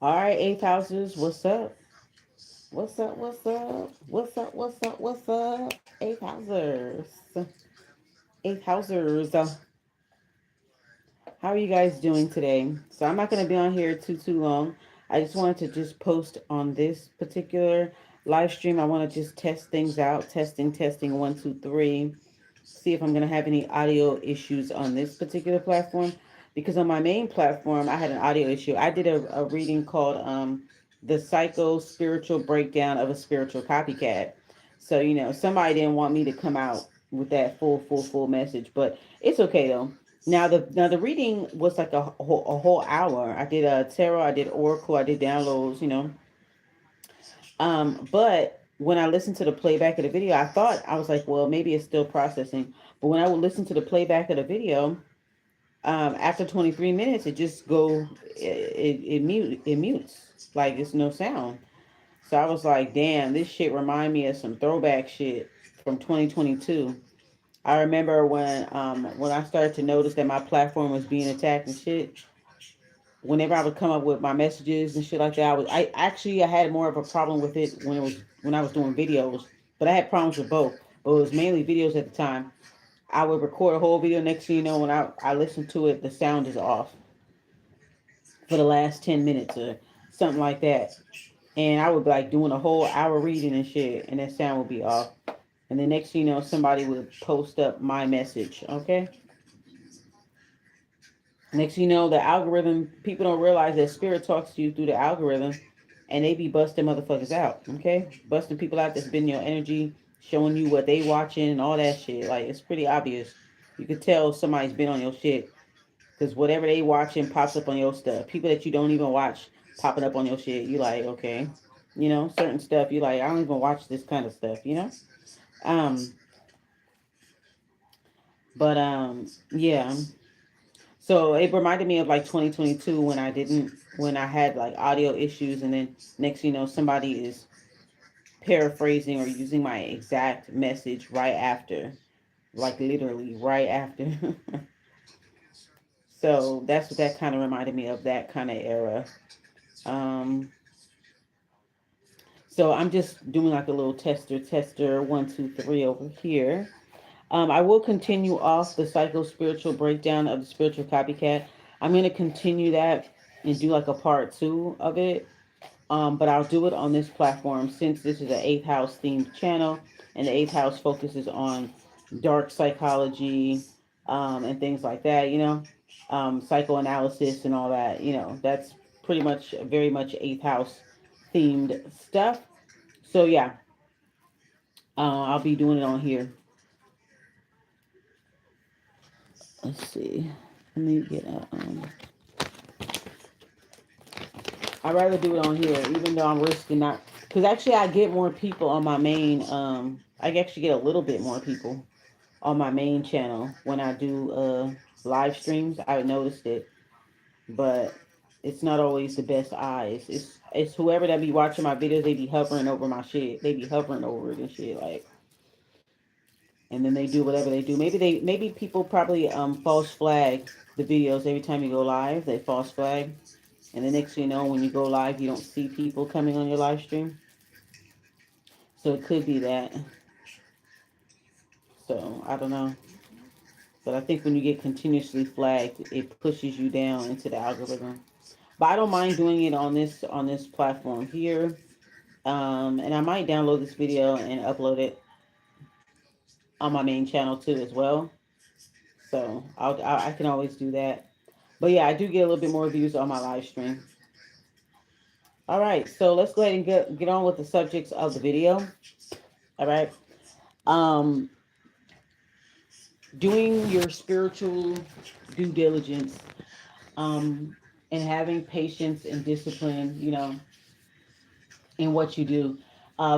All right, eighth houses, what's up? What's up? What's up? What's up? What's up? What's up? Eighth housers. Eighth housers. How are you guys doing today? So I'm not going to be on here too long. I just wanted to just post on this particular live stream. I want to just test things out. Testing, one, two, three. See if I'm going to have any audio issues on this particular platform. Because on my main platform, I had an audio issue. I did a reading called The Psycho Spiritual Breakdown of a Spiritual Copycat. So, somebody didn't want me to come out with that full message, but it's okay though. Now the reading was like a whole hour. I did a tarot, I did oracle, I did downloads, but when I listened to the playback of the video, I was like, well, maybe it's still processing. But when I would listen to the playback of the video, after 23 minutes, it just it mutes, like it's no sound. So I was like, damn, this shit remind me of some throwback shit from 2022. I remember when I started to notice that my platform was being attacked and shit. Whenever I would come up with my messages and shit like that, I had more of a problem with it when I was doing videos, but I had problems with both. But it was mainly videos at the time. I would record a whole video. Next thing you know, when I listen to it, the sound is off for the last 10 minutes or something like that. And I would be like doing a whole hour reading and shit, and that sound would be off. And the next thing you know, somebody would post up my message. Okay. Next thing you know, the algorithm, people don't realize that spirit talks to you through the algorithm and they be busting motherfuckers out. Okay. Busting people out that's been your energy, showing you what they watching and all that shit. Like, it's pretty obvious. You could tell somebody's been on your shit because whatever they watching pops up on your stuff. People that you don't even watch popping up on your shit. You like, okay. Certain stuff you like, I don't even watch this kind of stuff. Um, but yeah. So it reminded me of like 2022 when I had like audio issues, and then next somebody is paraphrasing or using my exact message right after, like literally right after. So that's what that kind of reminded me of, that kind of era. Um, so I'm just doing like a little tester, one, two, three over here. I will continue off the psycho spiritual breakdown of the spiritual copycat. I'm going to continue that and do like a part two of it. But I'll do it on this platform since this is an eighth house themed channel, and the eighth house focuses on dark psychology, and things like that, psychoanalysis and all that. That's pretty much very much eighth house themed stuff. So yeah, I'll be doing it on here. Let's see. Let me get a. I'd rather do it on here, even though I'm risking not. Because actually, I get more people on my main. I actually get a little bit more people on my main channel when I do live streams. I noticed it, but it's not always the best eyes. It's whoever that be watching my videos. They be hovering over my shit. They be hovering over it and shit, like. And then they do whatever they do. Maybe people probably false flag the videos every time you go live. They false flag. And the next thing you know, when you go live, you don't see people coming on your live stream. So it could be that. So I don't know. But I think when you get continuously flagged, it pushes you down into the algorithm. But I don't mind doing it on this platform here. And I might download this video and upload it on my main channel too as well. So I can always do that. But yeah, I do get a little bit more views on my live stream. All right, so let's go ahead and get on with the subjects of the video. All right. Um, Doing your spiritual due diligence, um, and having patience and discipline, in what you do.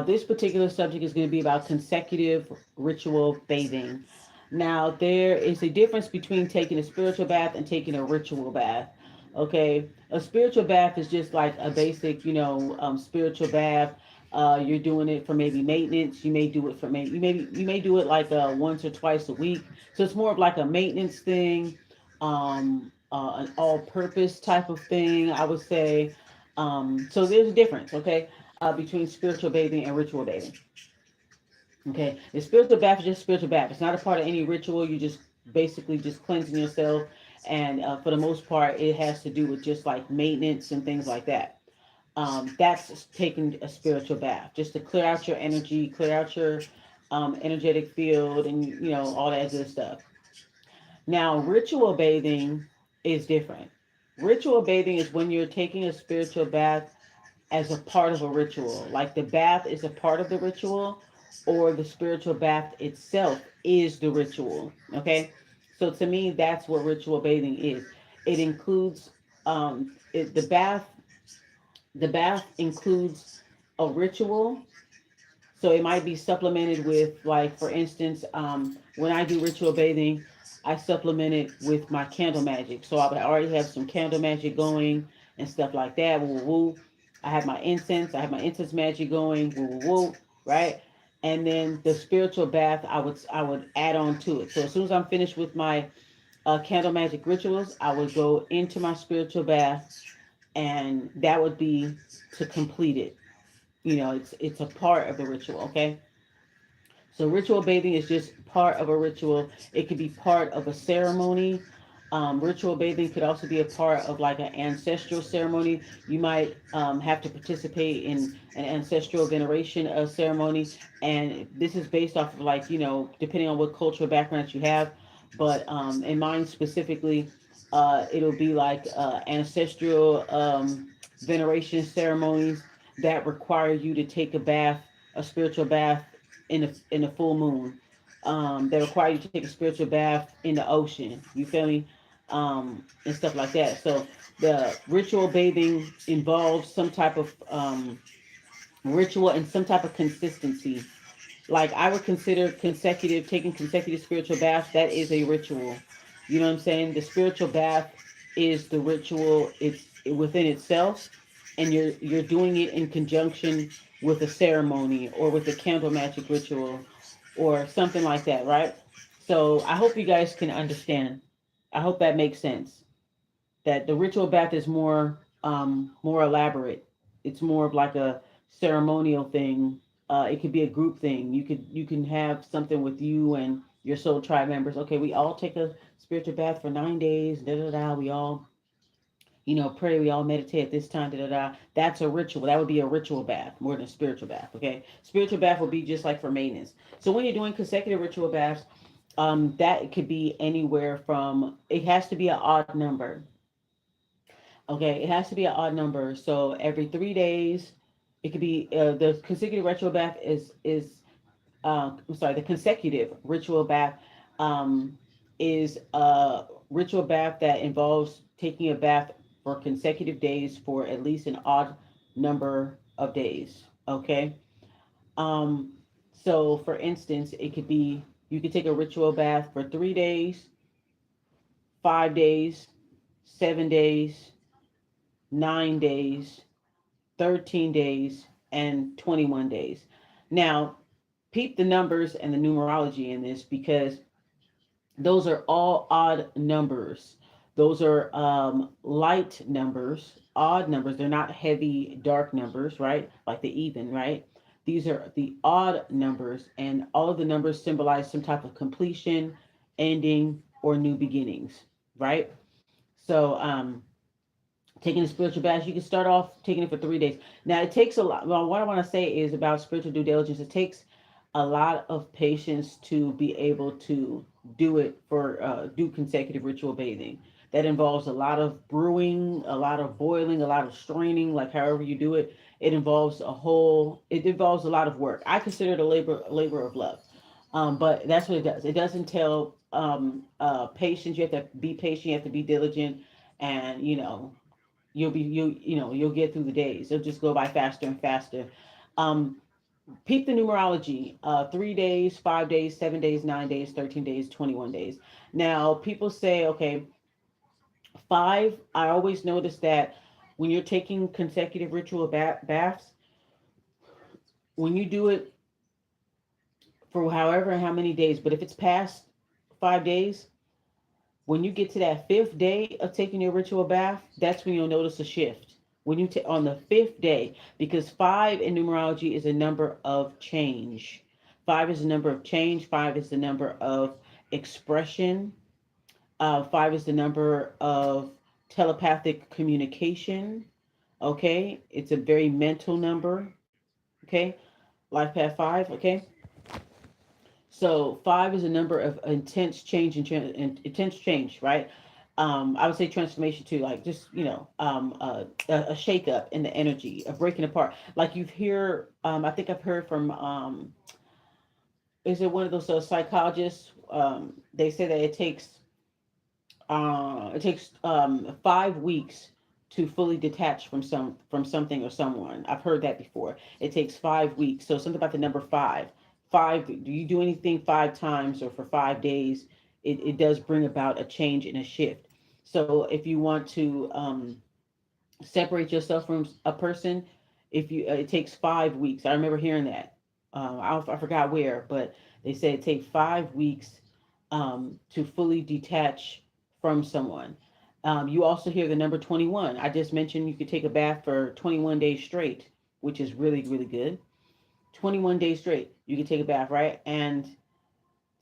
This particular subject is going to be about consecutive ritual bathing. Now, there is a difference between taking a spiritual bath and taking a ritual bath. Okay, a spiritual bath is just like a basic, spiritual bath. You're doing it for maybe maintenance. You may do it for maybe you may do it like once or twice a week. So it's more of like a maintenance thing, an all-purpose type of thing, I would say. So there's a difference, okay, between spiritual bathing and ritual bathing. Okay, the spiritual bath is just spiritual bath. It's not a part of any ritual. You just basically just cleansing yourself, and for the most part, it has to do with just like maintenance and things like that. That's taking a spiritual bath, just to clear out your energy, clear out your energetic field, and all that good stuff. Now, ritual bathing is different. Ritual bathing is when you're taking a spiritual bath as a part of a ritual. Like the bath is a part of the ritual, or the spiritual bath itself is the ritual. Okay, so to me, that's what ritual bathing is. It includes the bath. The bath includes a ritual, so it might be supplemented with, like, for instance, when I do ritual bathing, I supplement it with my candle magic. So I would already have some candle magic going and stuff like that. Woo, woo, woo. I have my incense. I have my incense magic going. Woo, woo, woo. Right. And then the spiritual bath, I would add on to it. So as soon as I'm finished with my candle magic rituals, I would go into my spiritual bath, and that would be to complete it. It's a part of the ritual. Okay. So ritual bathing is just part of a ritual. It could be part of a ceremony. Ritual bathing could also be a part of like an ancestral ceremony. You might have to participate in an ancestral veneration ceremony, and this is based off of, like, depending on what cultural background you have. But in mine specifically, it'll be like ancestral veneration ceremonies that require you to take a spiritual bath in a full moon. That require you to take a spiritual bath in the ocean. You feel me? And stuff like that. So the ritual bathing involves some type of ritual and some type of consistency. Like, I would consider taking consecutive spiritual baths. That is a ritual. You know what I'm saying? The spiritual bath is the ritual. It's within itself, and you're doing it in conjunction with a ceremony or with a candle magic ritual or something like that, right? So I hope you guys can understand. I hope that makes sense. That the ritual bath is more elaborate. It's more of like a ceremonial thing. It could be a group thing. You can have something with you and your soul tribe members. Okay, we all take a spiritual bath for 9 days. Da da da. We all pray. We all meditate at this time. Da da da. That's a ritual. That would be a ritual bath more than a spiritual bath. Okay, spiritual bath would be just like for maintenance. So when you're doing consecutive ritual baths, that could be anywhere from. It has to be an odd number. Okay, it has to be an odd number. So every 3 days, it could be the consecutive ritual bath I'm sorry, the consecutive ritual bath is a ritual bath that involves taking a bath for consecutive days for at least an odd number of days. Okay. Um, so for instance, it could be you could take a ritual bath for 3 days, 5 days, 7 days, 9 days, 13 days, and 21 days. Now, peep the numbers and the numerology in this, because those are all odd numbers. Those are light numbers, odd numbers. They're not heavy, dark numbers, right? Like the even, right? These are the odd numbers, and all of the numbers symbolize some type of completion, ending, or new beginnings, right? So, taking a spiritual bath, you can start off taking it for 3 days. Now, it takes a lot. Well, what I want to say is about spiritual due diligence. It takes a lot of patience to be able to do consecutive ritual bathing. That involves a lot of brewing, a lot of boiling, a lot of straining, like however you do it. It involves a lot of work. I consider it a labor of love. But that's what it does. It does entail patience. You have to be patient. You have to be diligent, and you'll get through the days. It'll just go by faster and faster. Um, Peep the numerology: 3 days, 5 days, 7 days, 9 days, 13 days, 21 days. Now, people say, okay, five. I always notice that when you're taking consecutive ritual baths, when you do it for however how many days, but if it's past 5 days, when you get to that fifth day of taking your ritual bath, that's when you'll notice a shift. When you on the fifth day, because five in numerology is a number of change. Five is the number of change. Five is the number of expression. Five is the number of telepathic communication. Okay, it's a very mental number. Okay, life path five. Okay, so five is a number of intense change and intense change, right? I would say transformation too, like just a shake up in the energy, a breaking apart. Like you hear, I think I've heard from, is it one of those psychologists? They say that it takes 5 weeks to fully detach from something or someone. I've heard that before. It takes 5 weeks. So something about the number five. Five. Do you do anything 5 times or for 5 days? It does bring about a change and a shift. So if you want to separate yourself from a person, if you it takes 5 weeks. I remember hearing that. I forgot where, but they say it takes 5 weeks to fully detach from someone. You also hear the number 21. I just mentioned you could take a bath for 21 days straight, which is really, really good. 21 days straight, you can take a bath, right? And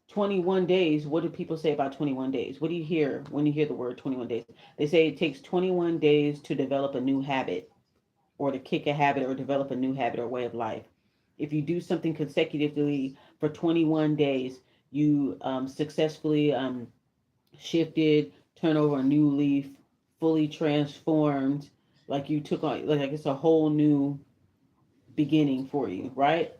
21 days, what do people say about 21 days? What do you hear when you hear the word 21 days? They say it takes 21 days to develop a new habit or to kick a habit or develop a new habit or way of life. If you do something consecutively for 21 days, you successfully shifted, turn over a new leaf, fully transformed, like you took on, like it's a whole new beginning for you, right?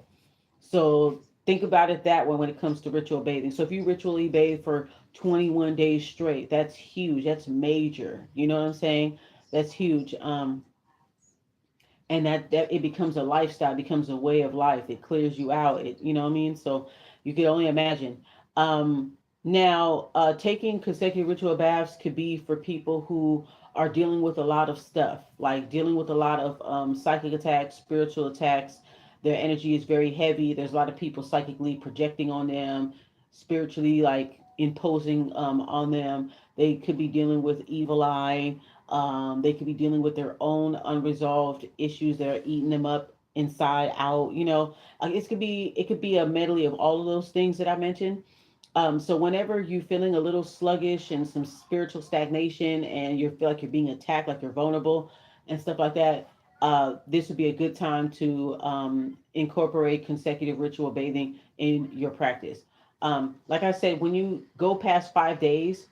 So think about it that way when it comes to ritual bathing. So if you ritually bathe for 21 days straight, that's huge. That's major. You know what I'm saying? That's huge. And that it becomes a lifestyle, becomes a way of life. It clears you out. You know what I mean? So you can only imagine. Now, taking consecutive ritual baths could be for people who are dealing with a lot of stuff, like dealing with a lot of psychic attacks, spiritual attacks. Their energy is very heavy. There's a lot of people psychically projecting on them, spiritually like imposing on them. They could be dealing with evil eye. They could be dealing with their own unresolved issues that are eating them up inside out. It could be a medley of all of those things that I mentioned. So whenever you're feeling a little sluggish and some spiritual stagnation, and you feel like you're being attacked, like you're vulnerable and stuff like that, this would be a good time to incorporate consecutive ritual bathing in your practice. Like I said, when you go past 5 days,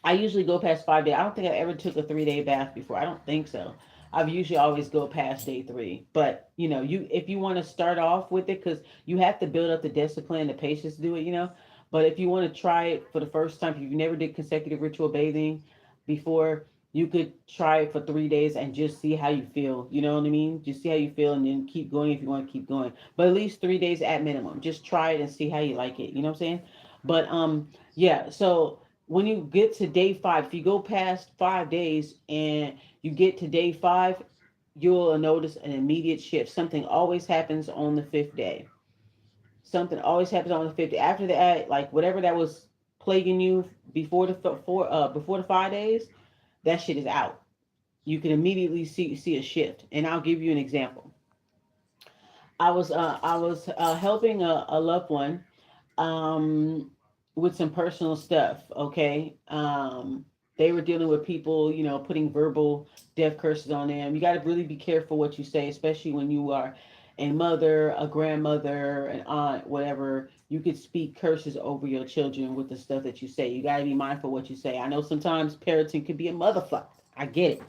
I usually go past 5 days. I don't think I ever took a 3 day bath before. I don't think so. I've usually always go past day three. But you if you want to start off with it, because you have to build up the discipline, the patience to do it. But if you want to try it for the first time, if you never did consecutive ritual bathing before, you could try it for 3 days and just see how you feel. You know what I mean? Just see how you feel and then keep going if you want to keep going. But at least 3 days at minimum. Just try it and see how you like it. You know what I'm saying? But yeah, so when you get to day five, if you go past 5 days and you get to day five, you'll notice an immediate shift. Something always happens on the fifth day. Something always happens on the fifth day. After that, like whatever that was plaguing you before the 5 days, that shit is out. You can immediately see a shift. And I'll give you an example. I was helping a loved one um, with some personal stuff. Okay, they were dealing with people, putting verbal death curses on them. You got to really be careful what you say, especially when you are a mother, a grandmother, an aunt, whatever. You could speak curses over your children with the stuff that you say. You got to be mindful what you say. I know sometimes parenting can be a motherfucker. I get it,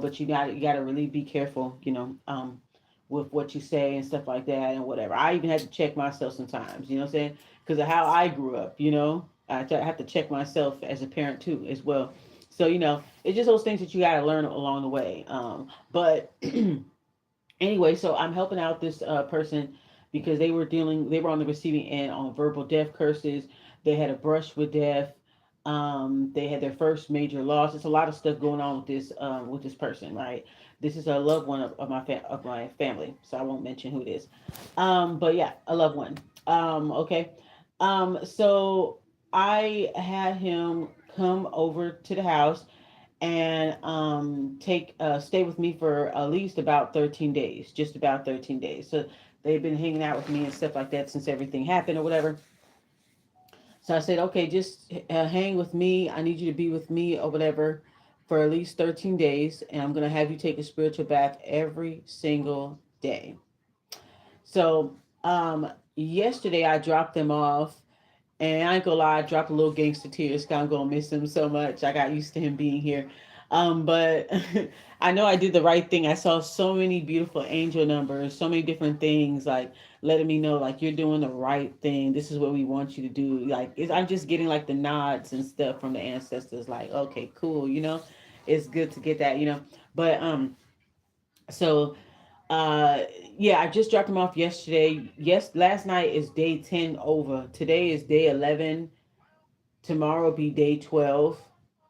but you got to really be careful, with what you say and stuff like that and whatever. I even had to check myself sometimes, you know what I'm saying? Because of how I grew up, have to check myself as a parent too, as well. So, it's just those things that you got to learn along the way. But anyway, so I'm helping out this person because they were on the receiving end on verbal death curses. They had a brush with death. They had their first major loss. It's a lot of stuff going on with this person, right? This is a loved one of my family, so I won't mention who it is. But yeah, a loved one. Okay. So I had him come over to the house, and take stay with me for at least about 13 days, just about 13 days. So they've been hanging out with me and stuff like that since everything happened or whatever. So I said, okay, just hang with me. I need you to be with me or whatever for at least 13 days. And I'm going to have you take a spiritual bath every single day. So yesterday I dropped them off. And I ain't gonna lie, I dropped a little gangster tears. 'Cause I'm gonna miss him so much. I got used to him being here. But I know I did the right thing. I saw so many beautiful angel numbers, so many different things, like letting me know, like you're doing the right thing. This is what we want you to do. Like I'm just getting like the nods and stuff from the ancestors. Like, okay, cool. It's good to get that. But so uh, yeah, I just dropped him off yesterday. Yes, last night is day 10 over. Today is day 11. Tomorrow will be day 12.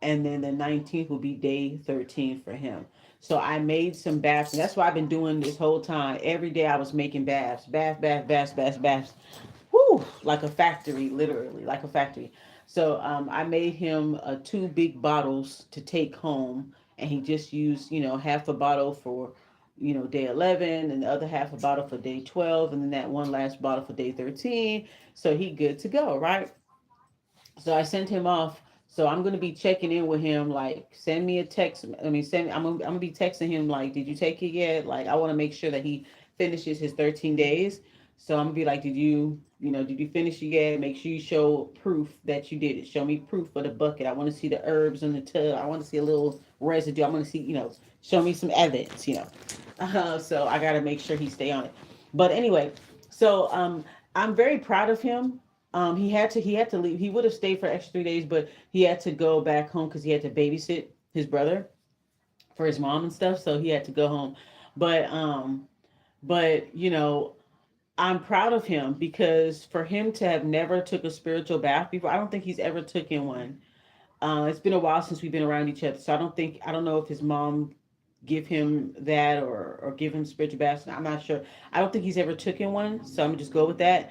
And then the 19th will be day 13 for him. So I made some baths. And that's what I've been doing this whole time. Every day I was making baths. Baths. Whew, like a factory, literally, like a factory. So I made him two big bottles to take home, and he just used, half a bottle for, day 11, and the other half a bottle for day 12, and then that one last bottle for day 13. So he good to go, right? So I sent him off. So I'm gonna be checking in with him. Like, send me a text. I mean, send. I'm gonna be texting him. Like, did you take it yet? Like, I want to make sure that he finishes his 13 days. So I'm gonna be like, did you finish it yet? Make sure you show proof that you did it. Show me proof for the bucket. I want to see the herbs in the tub. I want to see a little residue. I want to see, show me some evidence. So I gotta make sure he stay on it. But anyway, so I'm very proud of him. He had to leave. He would have stayed for extra 3 days, but he had to go back home because he had to babysit his brother for his mom and stuff. So he had to go home. But I'm proud of him because for him to have never took a spiritual bath before, I don't think he's ever taken one. It's been a while since we've been around each other, so I don't know if his mom give him that or give him spiritual baths. I'm not sure. I don't think he's ever taken one, so I'm gonna just go with that.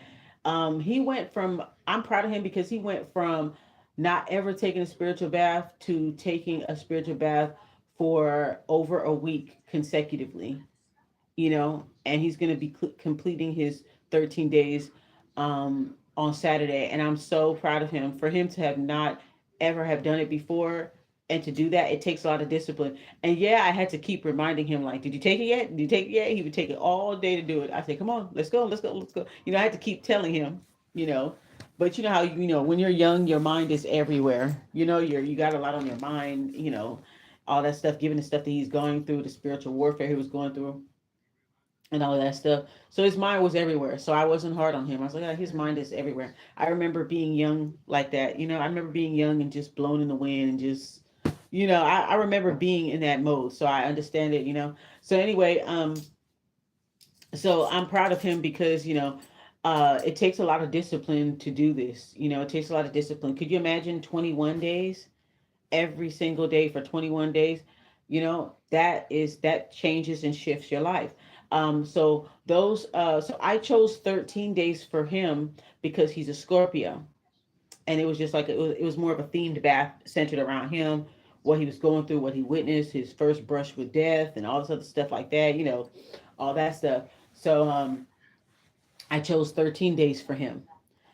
He went from I'm proud of him because he went from not ever taking a spiritual bath to taking a spiritual bath for over a week consecutively, and he's going to be completing his 13 days on Saturday. And I'm so proud of him for him to have not ever have done it before. And to do that, it takes a lot of discipline. And yeah, I had to keep reminding him, like, did you take it yet? Did you take it yet? He would take it all day to do it. I said, come on, let's go, let's go, let's go. I had to keep telling him, you know. But you know how when you're young, your mind is everywhere. You got a lot on your mind. All that stuff, given the stuff that he's going through, the spiritual warfare he was going through and all of that stuff. So his mind was everywhere. So I wasn't hard on him. I was like, his mind is everywhere. I remember being young like that. I remember being young and just blown in the wind and just, I remember being in that mode. So I understand it. So anyway, so I'm proud of him because, it takes a lot of discipline to do this. It takes a lot of discipline. Could you imagine 21 days? Every single day for 21 days, that changes and shifts your life. So I chose 13 days for him because he's a Scorpio, and it was just like it was more of a themed bath centered around him, what he was going through, what he witnessed, his first brush with death, and all this other stuff like that. All that stuff. So I chose 13 days for him.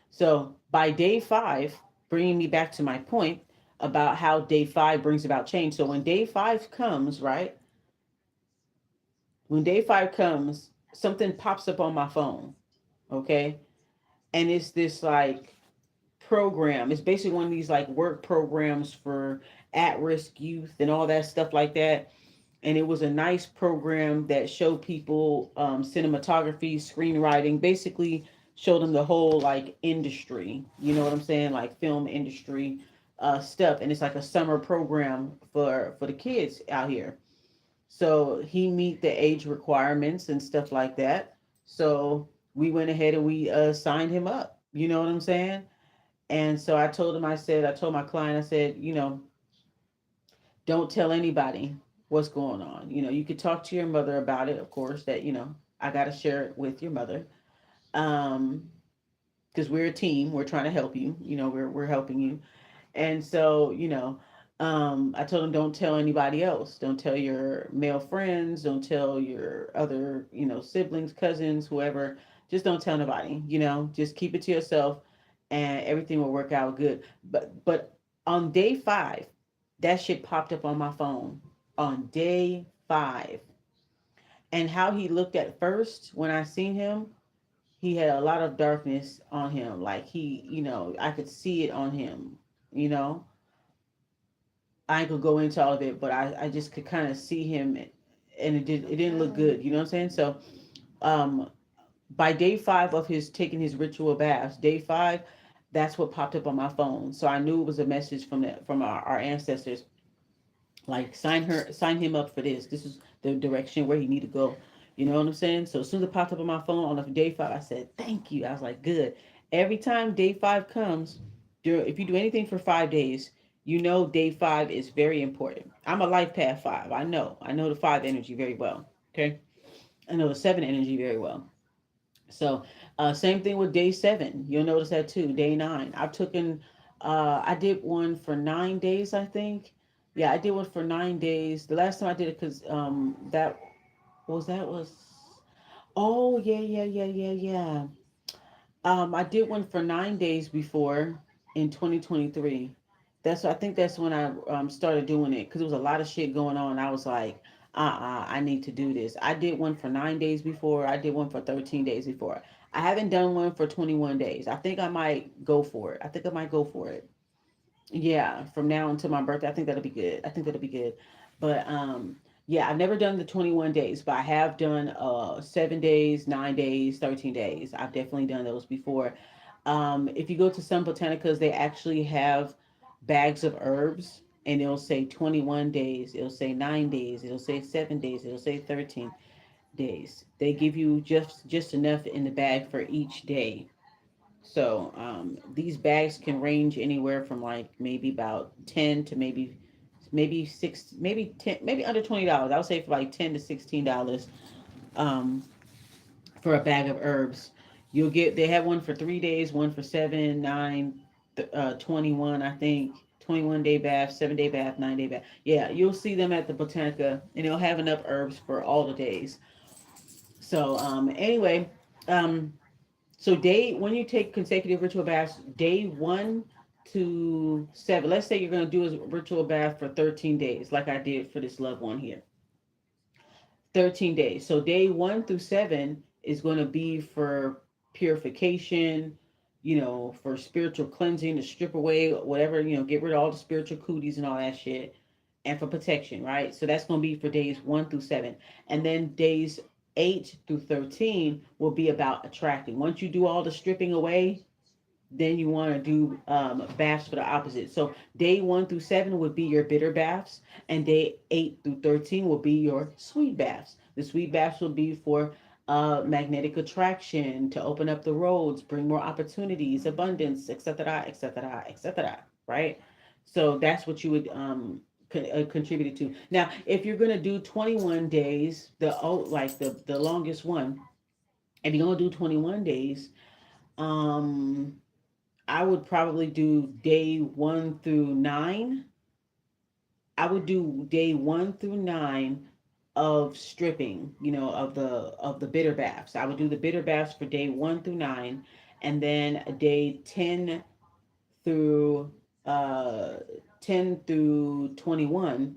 So by day 5, bringing me back to my point about how day 5 brings about change. So when day 5 comes, right? When day 5 comes, something pops up on my phone, okay? And it's this like program. It's basically one of these like work programs for at-risk youth and all that stuff like that. And it was a nice program that showed people cinematography, screenwriting, basically showed them the whole like industry. You know what I'm saying? Like film industry stuff. And it's like a summer program for the kids out here. So he meet the age requirements and stuff like that. So we went ahead and we signed him up. You know what I'm saying? And so I told my client, I said, don't tell anybody what's going on. You could talk to your mother about it, of course, that, I got to share it with your mother. Um, because we're a team, we're trying to help you, we're helping you. And so, I told him don't tell anybody else. Don't tell your male friends. Don't tell your other, siblings, cousins, whoever. Just don't tell nobody. Just keep it to yourself, and everything will work out good. But on day 5, that shit popped up on my phone on day 5, and how he looked at first when I seen him, he had a lot of darkness on him. Like I could see it on him. You know, I ain't gonna go into all of it, but I just could kind of see him, and it didn't look good. You know what I'm saying? So, um, by day 5 of his taking his ritual baths, day 5, that's what popped up on my phone. So I knew it was a message from our ancestors, like sign him up for this. This is the direction where he need to go. You know what I'm saying? So as soon as it popped up on my phone on day 5, I said thank you. I was like, good. Every time day 5 comes, if you do anything for 5 days, day 5 is very important. I'm a life path 5. I know the 5 energy very well. Okay, I know the 7 energy very well. So, same thing with day 7. You'll notice that too. Day 9. I did one for 9 days, I think. Yeah, I did one for 9 days. The last time I did it, because that was. Oh, yeah, yeah, yeah, yeah, yeah. I did one for 9 days before in 2023. I think that's when I started doing it, because there was a lot of shit going on. I was like, I need to do this. I did one for 9 days before. I did one for 13 days before. I haven't done one for 21 days. I think I might go for it. I think I might go for it. Yeah, from now until my birthday, I think that'll be good. I think that'll be good. But yeah, I've never done the 21 days, but I have done 7 days, 9 days, 13 days. I've definitely done those before. If you go to some botanicas, they actually have bags of herbs, and it'll say 21 days, it'll say 9 days, it'll say 7 days, it'll say 13 days. They give you just enough in the bag for each day. So these bags can range anywhere from like maybe about 10 to maybe six, maybe 10, maybe under $20. I would say for like $10 to $16 um, for a bag of herbs. They have one for 3 days, one for 7, 9, 21, I think. 21-day bath, 7-day bath, 9-day bath. Yeah, you'll see them at the Botanica, and they'll have enough herbs for all the days. So anyway, um, so when you take consecutive ritual baths, day 1 to 7. Let's say you're going to do a ritual bath for 13 days, like I did for this loved one here. 13 days. So day 1 through 7 is going to be for purification, for spiritual cleansing, to strip away whatever, get rid of all the spiritual cooties and all that shit, and for protection, right? So that's going to be for days 1 through 7. And then days 8 through 13 will be about attracting. Once you do all the stripping away, then you want to do baths for the opposite. So day 1 through 7 would be your bitter baths, and day 8 through 13 will be your sweet baths. The sweet baths will be for magnetic attraction, to open up the roads, bring more opportunities, abundance, etc., etc., etc. Right? So that's what you would contribute it to. Now, if you're gonna do 21 days, the longest one, if you're gonna do 21 days, um I would probably do day 1 through 9. I would do day 1 through 9 of stripping, of the bitter baths. I would do the bitter baths for day 1 through 9, and then day through uh 10 through 21.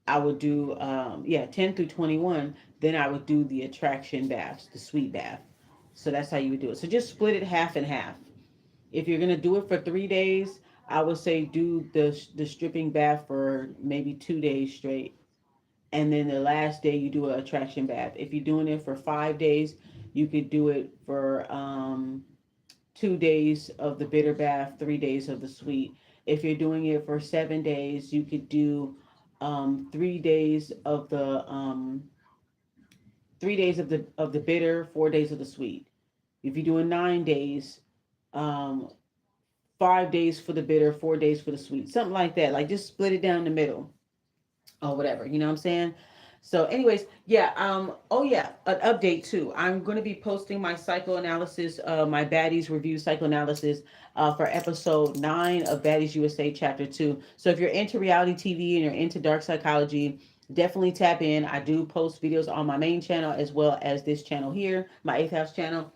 I would do 10 through 21. Then I would do the attraction baths, the sweet bath. So that's how you would do it. So just split it half and half. If you're gonna do it for 3 days, I would say do the stripping bath for maybe 2 days straight, and then the last day you do an attraction bath. If you're doing it for 5 days, you could do it for 2 days of the bitter bath, 3 days of the sweet. If you're doing it for 7 days, you could do 3 days of the 3 days of the bitter, 4 days of the sweet. If you're doing 9 days, um, 5 days for the bitter, 4 days for the sweet, something like that. Like just split it down the middle or whatever. You know what I'm saying? So, anyways, yeah. Oh yeah, an update too. I'm going to be posting my psychoanalysis, my Baddies review psychoanalysis, for episode 9 of Baddies USA Chapter 2. So, if you're into reality TV and you're into dark psychology, definitely tap in. I do post videos on my main channel as well as this channel here, my Eighth House channel.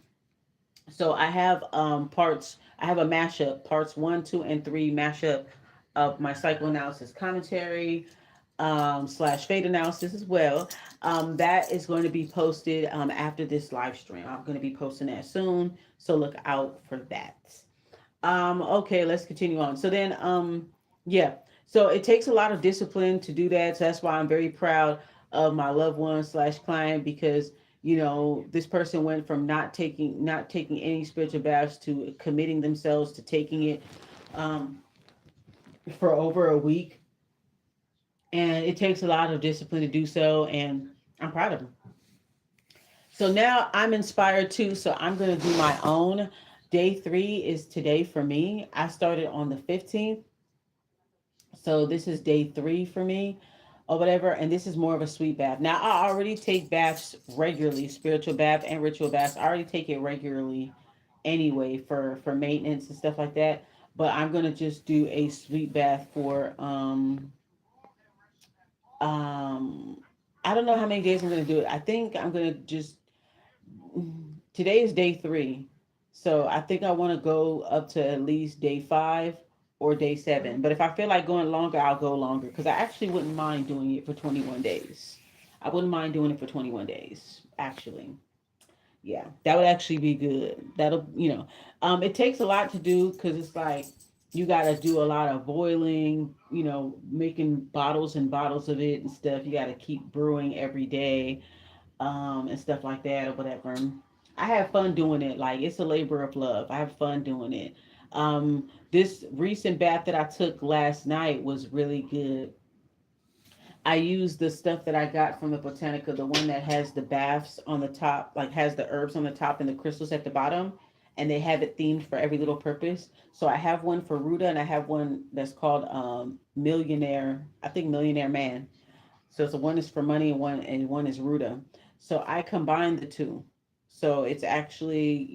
So I have parts. I have a mashup, parts 1, 2, and 3 mashup of my psychoanalysis commentary slash fate analysis as well. That is going to be posted after this live stream. I'm going to be posting that soon, so look out for that. Okay, let's continue on. So then, yeah. So it takes a lot of discipline to do that. So that's why I'm very proud of my loved one slash client, because this person went from not taking any spiritual baths to committing themselves to taking it um, for over a week, and it takes a lot of discipline to do so, and I'm proud of them. So now I'm inspired too. So I'm going to do my own. Day 3 is today for me. I started on the 15th. So this is day 3 for me or whatever. And this is more of a sweet bath. Now, I already take baths regularly, spiritual bath and ritual baths. I already take it regularly anyway for maintenance and stuff like that. But I'm going to just do a sweet bath for um I don't know how many days I'm going to do it. I think I'm going to just today is day 3. So I think I want to go up to at least day 5 or day 7. But if I feel like going longer, I'll go longer, because I actually wouldn't mind doing it for 21 days. I wouldn't mind doing it for 21 days, actually. Yeah, that would actually be good. It takes a lot to do, because it's like you got to do a lot of boiling, making bottles and bottles of it and stuff. You got to keep brewing every day, and stuff like that or whatever. I have fun doing it. Like, it's a labor of love. I have fun doing it. This recent bath that I took last night was really good. I used the stuff that I got from the Botanica, the one that has the baths on the top, like has the herbs on the top and the crystals at the bottom, and they have it themed for every little purpose. So I have one for Ruda, and I have one that's called Millionaire, I think Millionaire Man. So one is for money and one is Ruda. So I combined the two. So it's actually,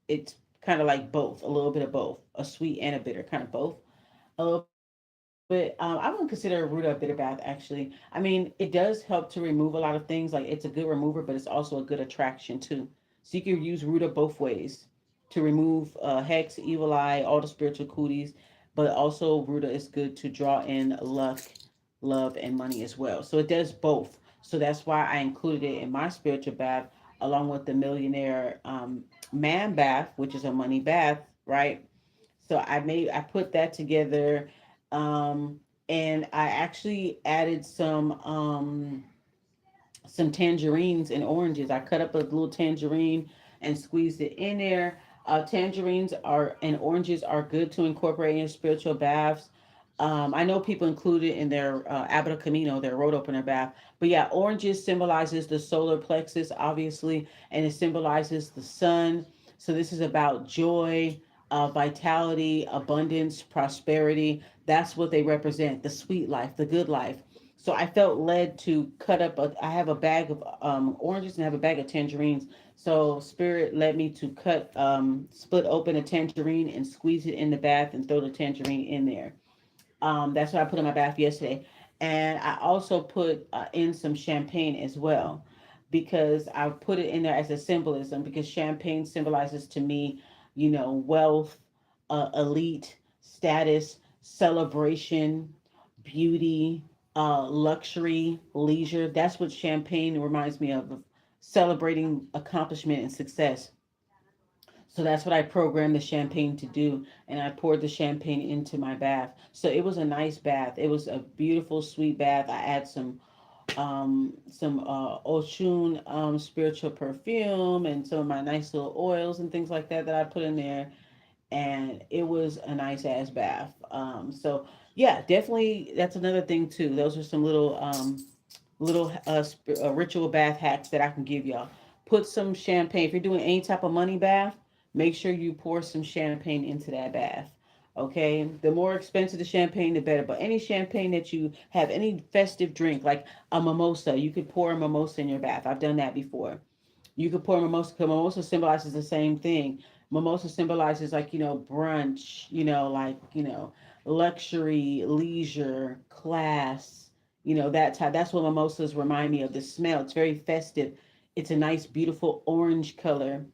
it's kind of like both, a little bit of both, a sweet and a bitter, kind of both a little bit. I wouldn't consider Ruda a bitter bath, actually. I mean, it does help to remove a lot of things. Like, it's a good remover, but it's also a good attraction too. So you can use Ruda both ways to remove hex, evil eye, all the spiritual cooties. But also Ruda is good to draw in luck, love, and money as well. So it does both. So that's why I included it in my spiritual bath, along with the millionaire man bath, which is a money bath, right? So I put that together, um, and I actually added some tangerines and oranges. I cut up a little tangerine and squeezed it in there. Tangerines are and oranges are good to incorporate in spiritual baths. I know people include it in their Abra Camino, their road opener bath. But yeah, oranges symbolizes the solar plexus, obviously, and it symbolizes the sun. So this is about joy, vitality, abundance, prosperity. That's what they represent: the sweet life, the good life. So I felt led to cut up. I have a bag of oranges and I have a bag of tangerines. So Spirit led me to split open a tangerine and squeeze it in the bath and throw the tangerine in there. That's what I put in my bath yesterday. And I also put in some champagne as well, because I put it in there as a symbolism, because champagne symbolizes to me, wealth, elite, status, celebration, beauty, luxury, leisure. That's what champagne reminds me of celebrating accomplishment and success. So that's what I programmed the champagne to do. And I poured the champagne into my bath. So it was a nice bath. It was a beautiful, sweet bath. I add some Oshun spiritual perfume and some of my nice little oils and things like that that I put in there. And it was a nice ass bath. So yeah, definitely that's another thing too. Those are some little ritual bath hacks that I can give y'all. Put some champagne. If you're doing any type of money bath, make sure you pour some champagne into that bath. Okay, the more expensive the champagne, the better. But any champagne that you have, any festive drink like a mimosa, you could pour a mimosa in your bath. I've done that before. You could pour mimosa because mimosa symbolizes the same thing. Mimosa symbolizes like brunch, like luxury, leisure, class, that type. That's what mimosas remind me of. The smell. It's very festive. It's a nice, beautiful orange color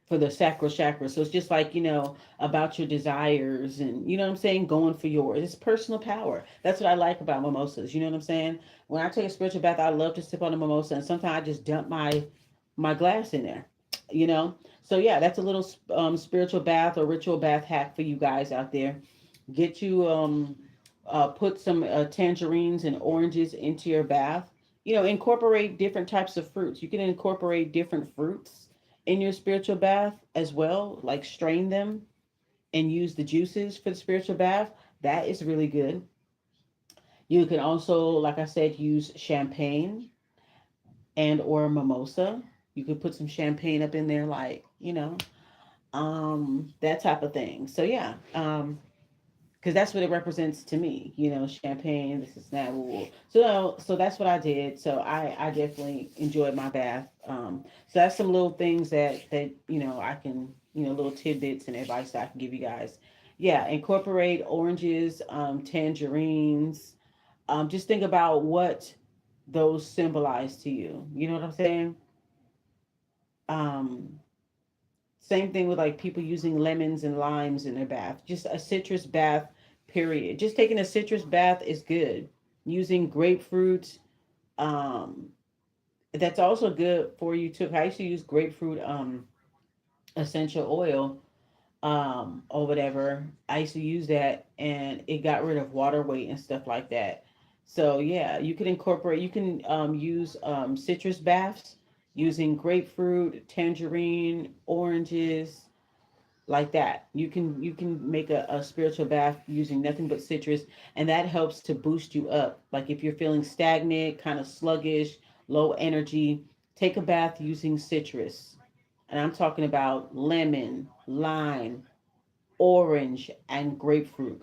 for the sacral chakra. So it's just like, about your desires and, what I'm saying, going for yours. It's personal power. That's what I like about mimosas. You know what I'm saying? When I take a spiritual bath, I love to sip on a mimosa, and sometimes I just dump my glass in there, you know? So yeah, that's a little spiritual bath or ritual bath hack for you guys out there. Get you put some tangerines and oranges into your bath. Incorporate different types of fruits. You can incorporate different fruits in your spiritual bath as well, like strain them and use the juices for the spiritual bath. That is really good. You can also, like I said, use champagne and or mimosa. You could put some champagne up in there, like, that type of thing. So yeah, because that's what it represents to me. Champagne. This is that. So that's what I did. So I definitely enjoyed my bath. So that's some little things that I can little tidbits and advice that I can give you guys. Yeah, incorporate oranges, tangerines. Just think about what those symbolize to you. You know what I'm saying? Um, Same thing with like people using lemons and limes in their bath. Just a citrus bath, period. Just taking a citrus bath is good. Using grapefruit, um, that's also good for you too. I used to use grapefruit essential oil or whatever. I used to use that and it got rid of water weight and stuff like that. So yeah, you can incorporate. You can use citrus baths using grapefruit, tangerine, oranges, like that. You can make a spiritual bath using nothing but citrus, and that helps to boost you up. Like if you're feeling stagnant, kind of sluggish, low energy, take a bath using citrus. And I'm talking about lemon, lime, orange, and grapefruit,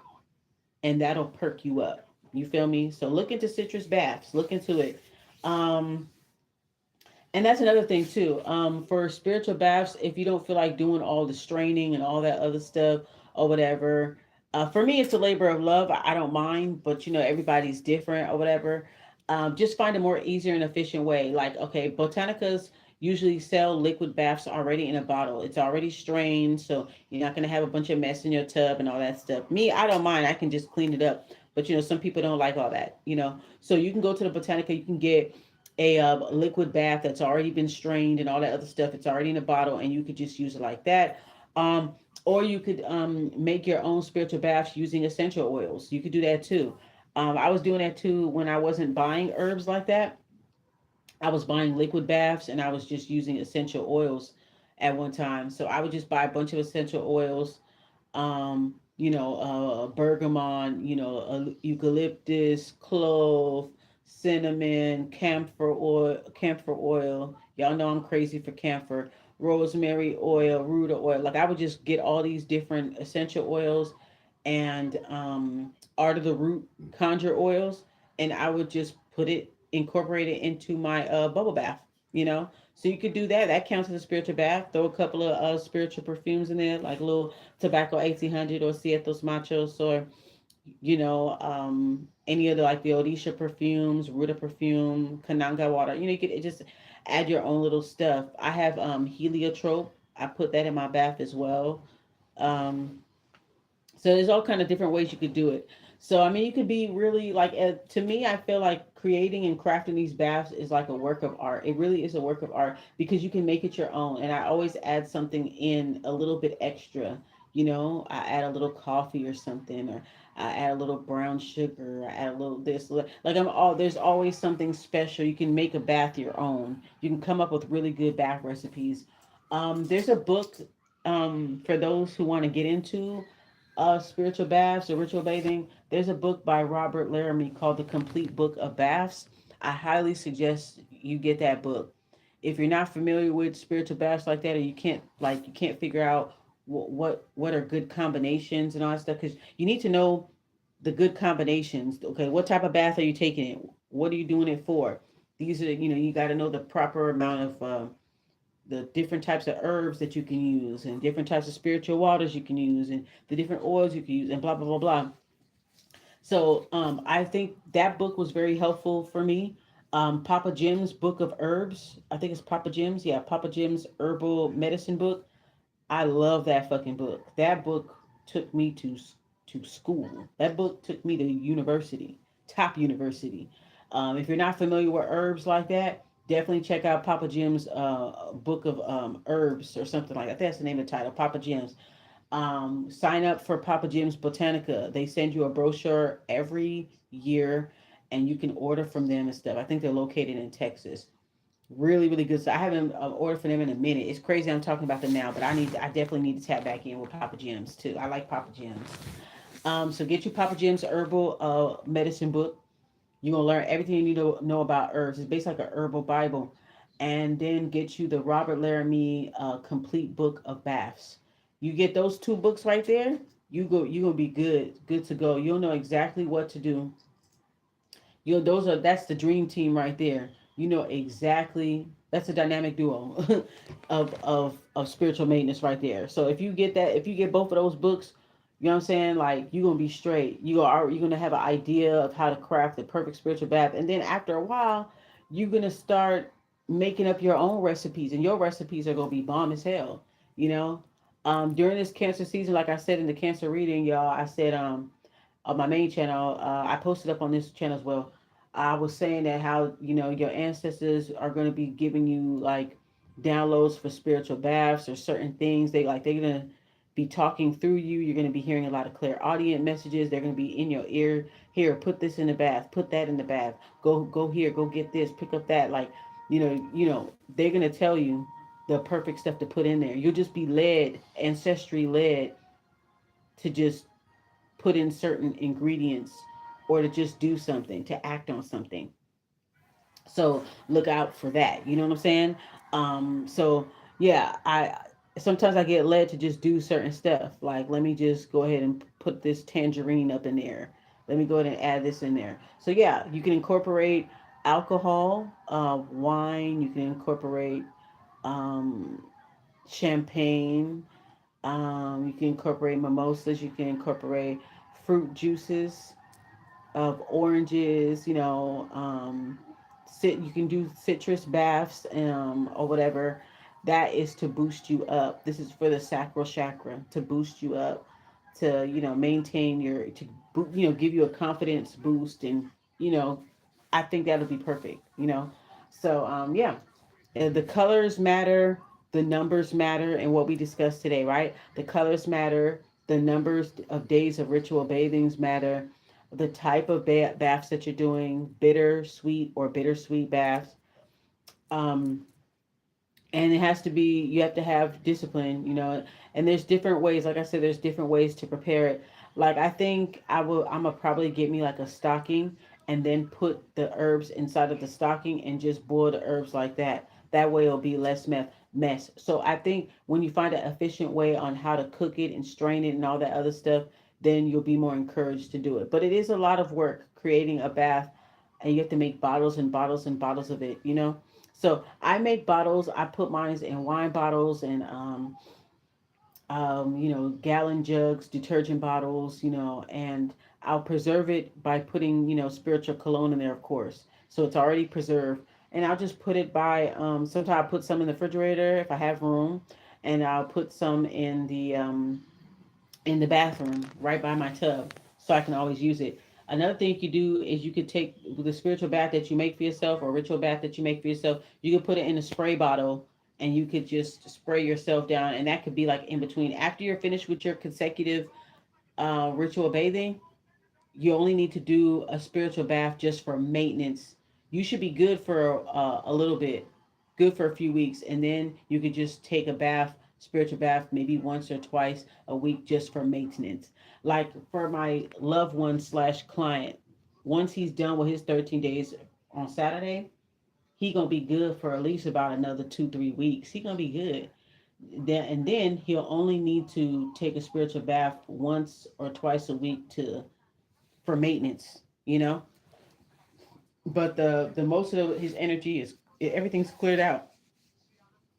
and that'll perk you up. You feel me? So look into citrus baths. Look into it. Um, and that's another thing too. For spiritual baths, if you don't feel like doing all the straining and all that other stuff or whatever, for me it's a labor of love. I don't mind, but everybody's different or whatever. Just find a more easier and efficient way. Like okay, Botanicas usually sell liquid baths already in a bottle. It's already strained, so you're not gonna have a bunch of mess in your tub and all that stuff. Me, I don't mind. I can just clean it up. But some people don't like all that. So you can go to the Botanica. You can get a liquid bath that's already been strained and all that other stuff. It's already in a bottle, and you could just use it like that. Um, or you could make your own spiritual baths using essential oils. You could do that too. I was doing that too when I wasn't buying herbs like that. I was buying liquid baths and I was just using essential oils at one time. So I would just buy a bunch of essential oils, bergamot, eucalyptus, clove, cinnamon, camphor oil. Y'all know I'm crazy for camphor. Rosemary oil, ruta oil. Like I would just get all these different essential oils and art of the root conjure oils, and I would just incorporate it into my bubble bath. So you could do that. That counts as a spiritual bath. Throw a couple of spiritual perfumes in there, like a little tobacco 1800 or Cietos Machos, or any of the like the Odisha perfumes, Ruta perfume, Kananga water. You could just add your own little stuff. I have heliotrope. I put that in my bath as well. Um, so there's all kind of different ways you could do it. So I mean, you could be really like to me, I feel like creating and crafting these baths is like a work of art. It really is a work of art because you can make it your own. And I always add something in a little bit extra. I add a little coffee or something, or I add a little brown sugar. I add a little this. Like I'm all there's always something special. You can make a bath your own. You can come up with really good bath recipes. There's a book for those who want to get into spiritual baths or ritual bathing. There's a book by Robert Laramie called The Complete Book of Baths. I highly suggest you get that book. If you're not familiar with spiritual baths like that, or you can't figure out what are good combinations and all that stuff, because you need to know the good combinations. Okay, what type of bath are you taking it? What are you doing it for? These are, you got to know the proper amount of the different types of herbs that you can use, and different types of spiritual waters you can use, and the different oils you can use, and blah blah blah blah. So I think that book was very helpful for me. Papa Jim's Book of Herbs. I think it's Papa Jim's. Yeah, Papa Jim's Herbal Medicine Book. I love that fucking book. That book took me to school. That book took me to university, top university. If you're not familiar with herbs like that, definitely check out Papa Jim's book of herbs or something like that. That's the name of the title, Papa Jim's. Sign up for Papa Jim's Botanica. They send you a brochure every year, and you can order from them and stuff. I think they're located in Texas. Really, really good. So I haven't ordered for them in a minute. It's crazy I'm talking about them now, but I definitely need to tap back in with Papa Jim's too. I like Papa Jim's. So get you Papa Jim's herbal medicine book. You're gonna learn everything you need to know about herbs. It's basically like a herbal Bible. And then get you the Robert Laramie complete book of baths. You get those two books right there. You're gonna be good to go. You'll know exactly what to do. That's the dream team right there. You know exactly, that's a dynamic duo of spiritual maintenance right there. So if you get both of those books, you know what I'm saying? Like, you're gonna be straight. You're gonna have an idea of how to craft the perfect spiritual bath, and then after a while, you're gonna start making up your own recipes, and your recipes are gonna be bomb as hell. You know, during this cancer season, like I said in the cancer reading, y'all, I said on my main channel, I posted up on this channel as well. I was saying that how, your ancestors are going to be giving you like downloads for spiritual baths or certain things. They're going to be talking through you. You're going to be hearing a lot of clear audience messages. They're going to be in your ear. Here, put this in the bath. Put that in the bath. Go here. Go get this. Pick up that. Like, they're going to tell you the perfect stuff to put in there. You'll just be led, ancestry led, to just put in certain ingredients, or to just do something, to act on something. So look out for that. You know what I'm saying? So yeah, I sometimes I get led to just do certain stuff. Like, let me just go ahead and put this tangerine up in there. Let me go ahead and add this in there. So yeah, you can incorporate alcohol, wine. You can incorporate um, champagne. You can incorporate mimosas. You can incorporate fruit juices of oranges. You can do citrus baths, or whatever. That is to boost you up. This is for the sacral chakra, to boost you up, to maintain give you a confidence boost, and you know, I think that'll be perfect. So yeah, the colors matter, the numbers matter, and what we discussed today, right? The colors matter, the numbers of days of ritual bathings matter, the type of baths that you're doing, bitter, sweet, or bittersweet baths. Um, and it has to be, you have to have discipline, and there's different ways. Like I said, there's different ways to prepare it. Like, I think I'm gonna probably get me like a stocking, and then put the herbs inside of the stocking and just boil the herbs like that way it'll be less mess. So I think when you find an efficient way on how to cook it and strain it and all that other stuff, then you'll be more encouraged to do it. But it is a lot of work creating a bath, and you have to make bottles and bottles and bottles of it. So I make bottles. I put mine in wine bottles, and gallon jugs, detergent bottles, and I'll preserve it by putting, spiritual cologne in there, of course. So it's already preserved. And I'll just put it by, sometimes I'll put some in the refrigerator if I have room, and I'll put some in the bathroom right by my tub, so I can always use it. Another thing you could do is you could take the spiritual bath that you make for yourself, or ritual bath that you make for yourself. You could put it in a spray bottle, and you could just spray yourself down. And that could be like in between. After you're finished with your consecutive ritual bathing, you only need to do a spiritual bath just for maintenance. You should be good for a little bit, good for a few weeks, and then you could just take a bath, spiritual bath, maybe once or twice a week, just for maintenance. Like for my loved one slash client, once he's done with his 13 days on Saturday, he gonna be good for at least about another 2 3 weeks. He gonna be good. Then he'll only need to take a spiritual bath once or twice a week to for maintenance, you know. But the most of his energy is everything's cleared out.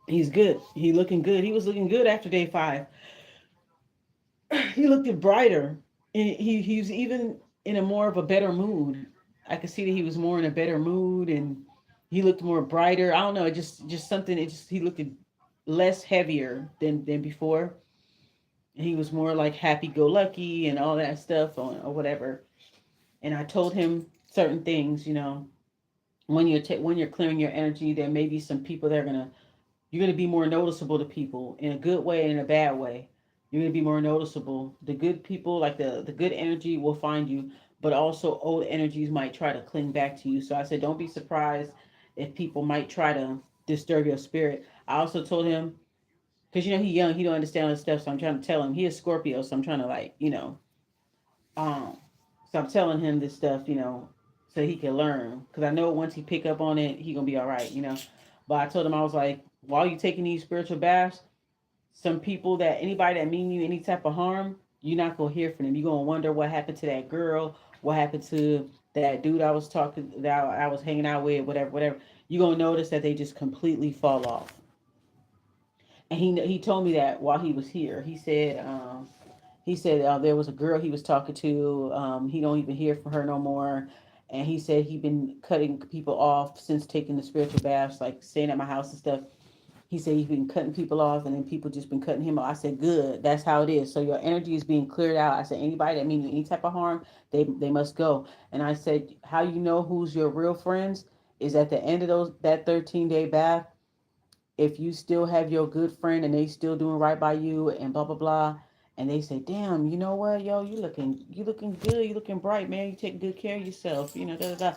He's good. He looking good. He was looking good after day 5. He looked brighter, and he was even in a more of a better mood. I could see that he was more in a better mood, and he looked more brighter. I don't know, just something. It just he looked less heavier than before. He was more like happy go lucky and all that stuff or whatever. And I told him certain things, when you're clearing your energy, there may be some people that are gonna you're gonna be more noticeable to people in a good way and in a bad way. You're gonna be more noticeable. The good people, like the good energy, will find you, but also old energies might try to cling back to you. So I said, don't be surprised if people might try to disturb your spirit. I also told him because he young, he don't understand all this stuff. So I'm trying to tell him he is Scorpio. So I'm trying to um, so I'm telling him this stuff, so he can learn. Because I know once he pick up on it, he gonna be all right. But I told him I was like, while you taking these spiritual baths, some people that anybody that mean you any type of harm, you're not gonna hear from them. You're gonna wonder what happened to that girl, what happened to that dude I was hanging out with, whatever, whatever. You're gonna notice that they just completely fall off. And he told me that while he was here. He said there was a girl he was talking to. He don't even hear from her no more. And he said he been cutting people off since taking the spiritual baths, like staying at my house and stuff. He said he's been cutting people off, and then people just been cutting him off. I said, good. That's how it is. So your energy is being cleared out. I said, anybody that means you any type of harm, they must go. And I said, how you know who's your real friends is at the end of that 13-day bath, if you still have your good friend and they still doing right by you and blah blah blah, and they say, damn, you know what, yo, you looking good, you looking bright, man, you taking good care of yourself, da da da.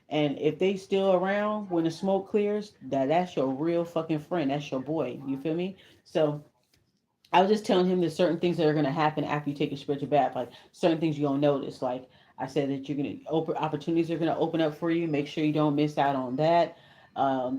And if they still around when the smoke clears, that's your real fucking friend. That's your boy. You feel me? So I was just telling him there's certain things that are gonna happen after you take a spiritual bath, like certain things you're gonna notice. Like I said, that you're gonna open opportunities are gonna open up for you. Make sure you don't miss out on that.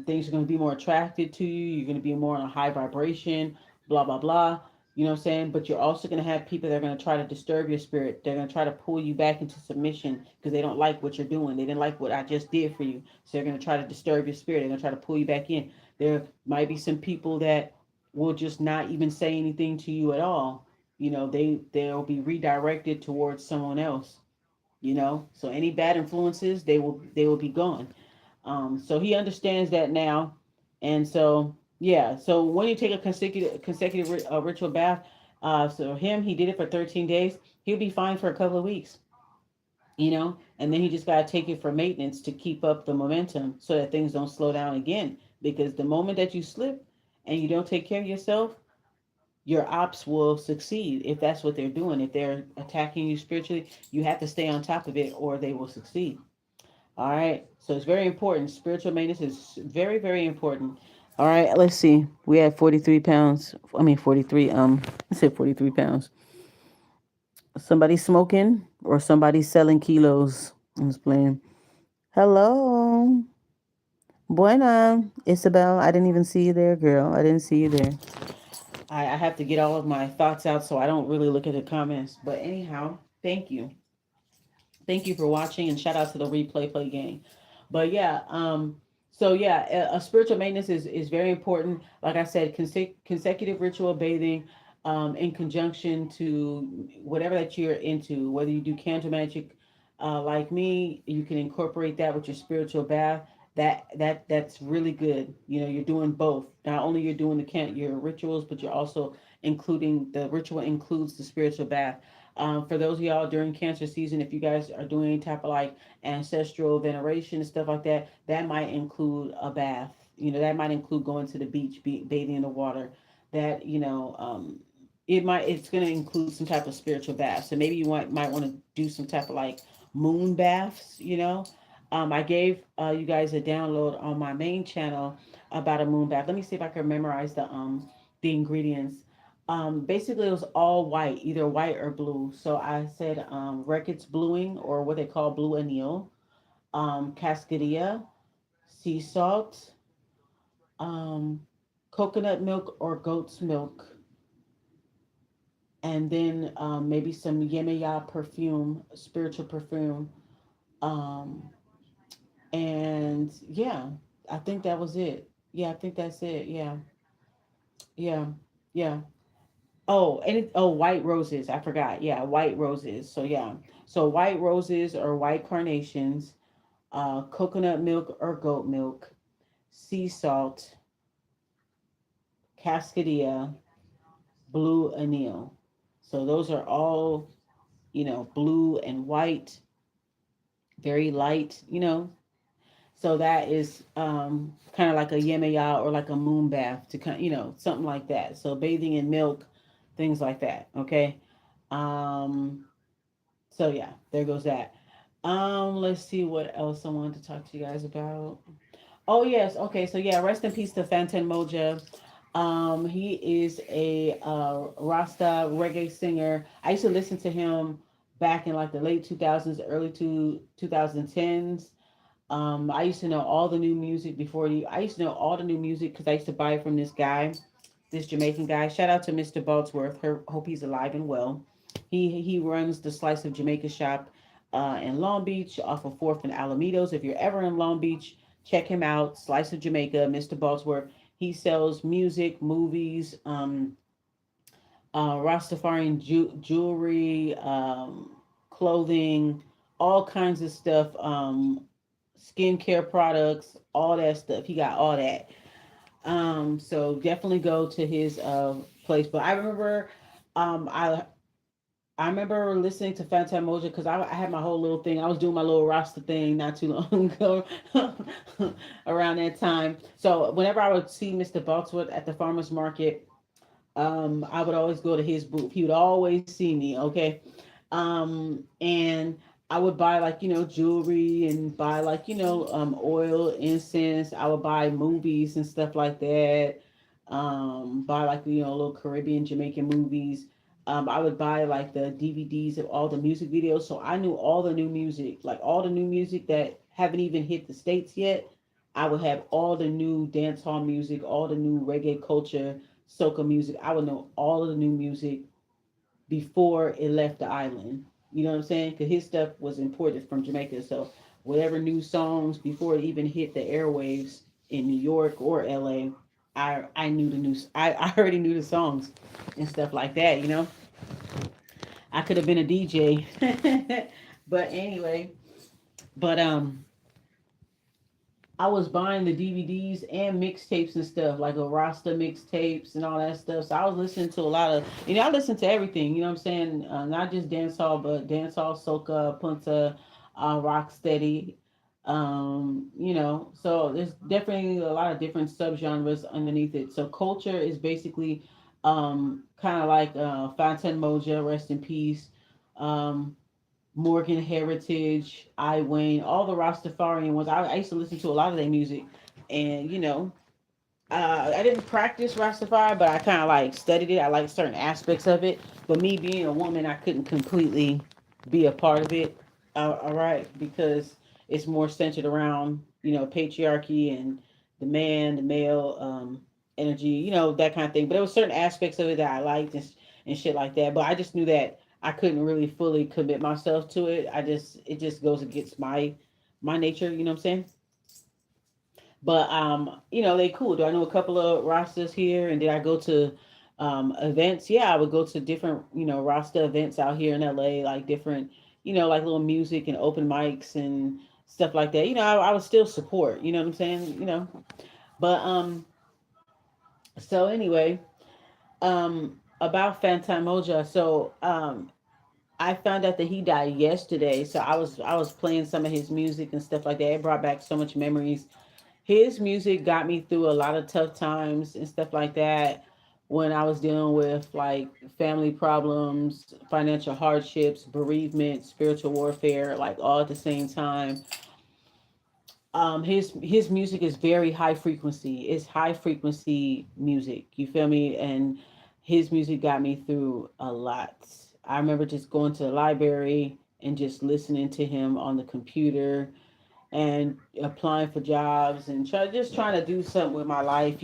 Things are gonna be more attracted to you. You're gonna be more on a high vibration. Blah blah blah. You know what I'm saying? But you're also gonna have people that are gonna try to disturb your spirit. They're gonna try to pull you back into submission because they don't like what you're doing. They didn't like what I just did for you, so they're gonna try to disturb your spirit. They're gonna try to pull you back in. There might be some people that will just not even say anything to you at all. They'll be redirected towards someone else. So any bad influences, they will be gone. So he understands that now, and so yeah. So when you take a consecutive ritual bath, so him, he did it for 13 days. He'll be fine for a couple of weeks. And then he just got to take it for maintenance to keep up the momentum so that things don't slow down again. Because the moment that you slip and you don't take care of yourself, your ops will succeed if that's what they're doing. If they're attacking you spiritually, you have to stay on top of it or they will succeed. All right. So it's very important. Spiritual maintenance is very, very important. All right. Let's see. We had 43 pounds. I mean, 43. I said 43 pounds. Somebody smoking or somebody selling kilos. I'm just playing. Hello. Buena. Isabel. I didn't even see you there, girl. I didn't see you there. I have to get all of my thoughts out so I don't really look at the comments. But anyhow, thank you. Thank you for watching and shout out to the replay play gang. But yeah, so yeah, a spiritual maintenance is very important. Like I said, consecutive ritual bathing, in conjunction to whatever that you're into, whether you do candle magic, like me, you can incorporate that with your spiritual bath. That's really good. You're doing both. Not only you're doing your rituals, but you're also including the ritual includes the spiritual bath. For those of y'all during cancer season, if you guys are doing any type of like ancestral veneration and stuff like that, that might include a bath. That might include going to the beach, bathing in the water. That it's going to include some type of spiritual bath. So maybe you might want to do some type of like moon baths. I gave you guys a download on my main channel about a moon bath. Let me see if I can memorize the ingredients. Basically, it was all white, either white or blue. So I said Reckitt's bluing, or what they call blue anil, cascadia, sea salt, um, coconut milk or goat's milk, and then maybe some Yemaya perfume, spiritual perfume. Um, and yeah, I think that was it. Yeah, I think that's it. Yeah, yeah, yeah. Oh, white roses. I forgot. Yeah, white roses. So yeah, so white roses or white carnations, coconut milk or goat milk, sea salt, cascadia, blue anil. So those are all, blue and white, very light, So that is kind of like a yemaya or like a moon bath to kind, something like that. So bathing in milk, things like that. Okay. Um, so yeah, there goes that. Let's see what else I wanted to talk to you guys about. Oh yes, okay. So yeah, rest in peace to Fantan Mojah. He is a Rasta reggae singer. I used to listen to him back in like the late 2000s, early 2010s. I used to know all the new music before he. I used to know all the new music because I used to buy it from this guy, this Jamaican guy. Shout out to Mr. Baldsworth. Hope he's alive and well. He runs the Slice of Jamaica shop in Long Beach off of 4th and Alamedos. If you're ever in Long Beach, check him out. Slice of Jamaica, Mr. Baldsworth. He sells music, movies, Rastafarian jewelry, clothing, all kinds of stuff, skincare products, all that stuff. He got all that. So definitely go to his place. But I remember, um, I I remember listening to Fantan Mojah because I had my whole little thing. I was doing my little Rasta thing not too long ago, around that time. So whenever I would see Mr. Boxwood at the farmers market, I would always go to his booth. He would always see me, okay? And I would buy like, jewelry and buy like, oil, incense. I would buy movies and stuff like that. Buy like, little Caribbean, Jamaican movies. I would buy like the DVDs of all the music videos. So I knew all the new music, like all the new music that haven't even hit the States yet. I would have all the new dance hall music, all the new reggae culture, soca music. I would know all of the new music before it left the island. You know what I'm saying? Because his stuff was imported from Jamaica. So whatever new songs before it even hit the airwaves in New York or LA, I knew the new. I already knew the songs and stuff like that. I could have been a DJ, but anyway. But I was buying the DVDs and mixtapes and stuff, like a Rasta mixtapes and all that stuff. So I was listening to a lot of, I listen to everything, you know what I'm saying? Not just dancehall, but dancehall, soca, punta, rock steady. So there's definitely a lot of different subgenres underneath it. So culture is basically kind of like Fantan Mojah, rest in peace. Um, Morgan Heritage, I Wayne, all the Rastafarian ones. I used to listen to a lot of their music, and I didn't practice Rastafari, but I kind of like studied it. I like certain aspects of it. But me being a woman, I couldn't completely be a part of it. All right, because it's more centered around patriarchy and the male energy, that kind of thing. But there was certain aspects of it that I liked and shit like that. But I just knew that I couldn't really fully commit myself to it. It just goes against my nature. You know what I'm saying? But they cool. Do I know a couple of Rastas here? And did I go to events? Yeah, I would go to different, Rasta events out here in LA, like different, like little music and open mics and stuff like that. I would still support, you know what I'm saying? But so anyway, about Fantan Mojah. So I found out that he died yesterday. So I was playing some of his music and stuff like that. It brought back so much memories. His music got me through a lot of tough times and stuff like that when I was dealing with like family problems, financial hardships, bereavement, spiritual warfare, like all at the same time. His music is very high frequency. It's high frequency music. You feel me? And his music got me through a lot. I remember just going to the library and just listening to him on the computer and applying for jobs and trying to do something with my life,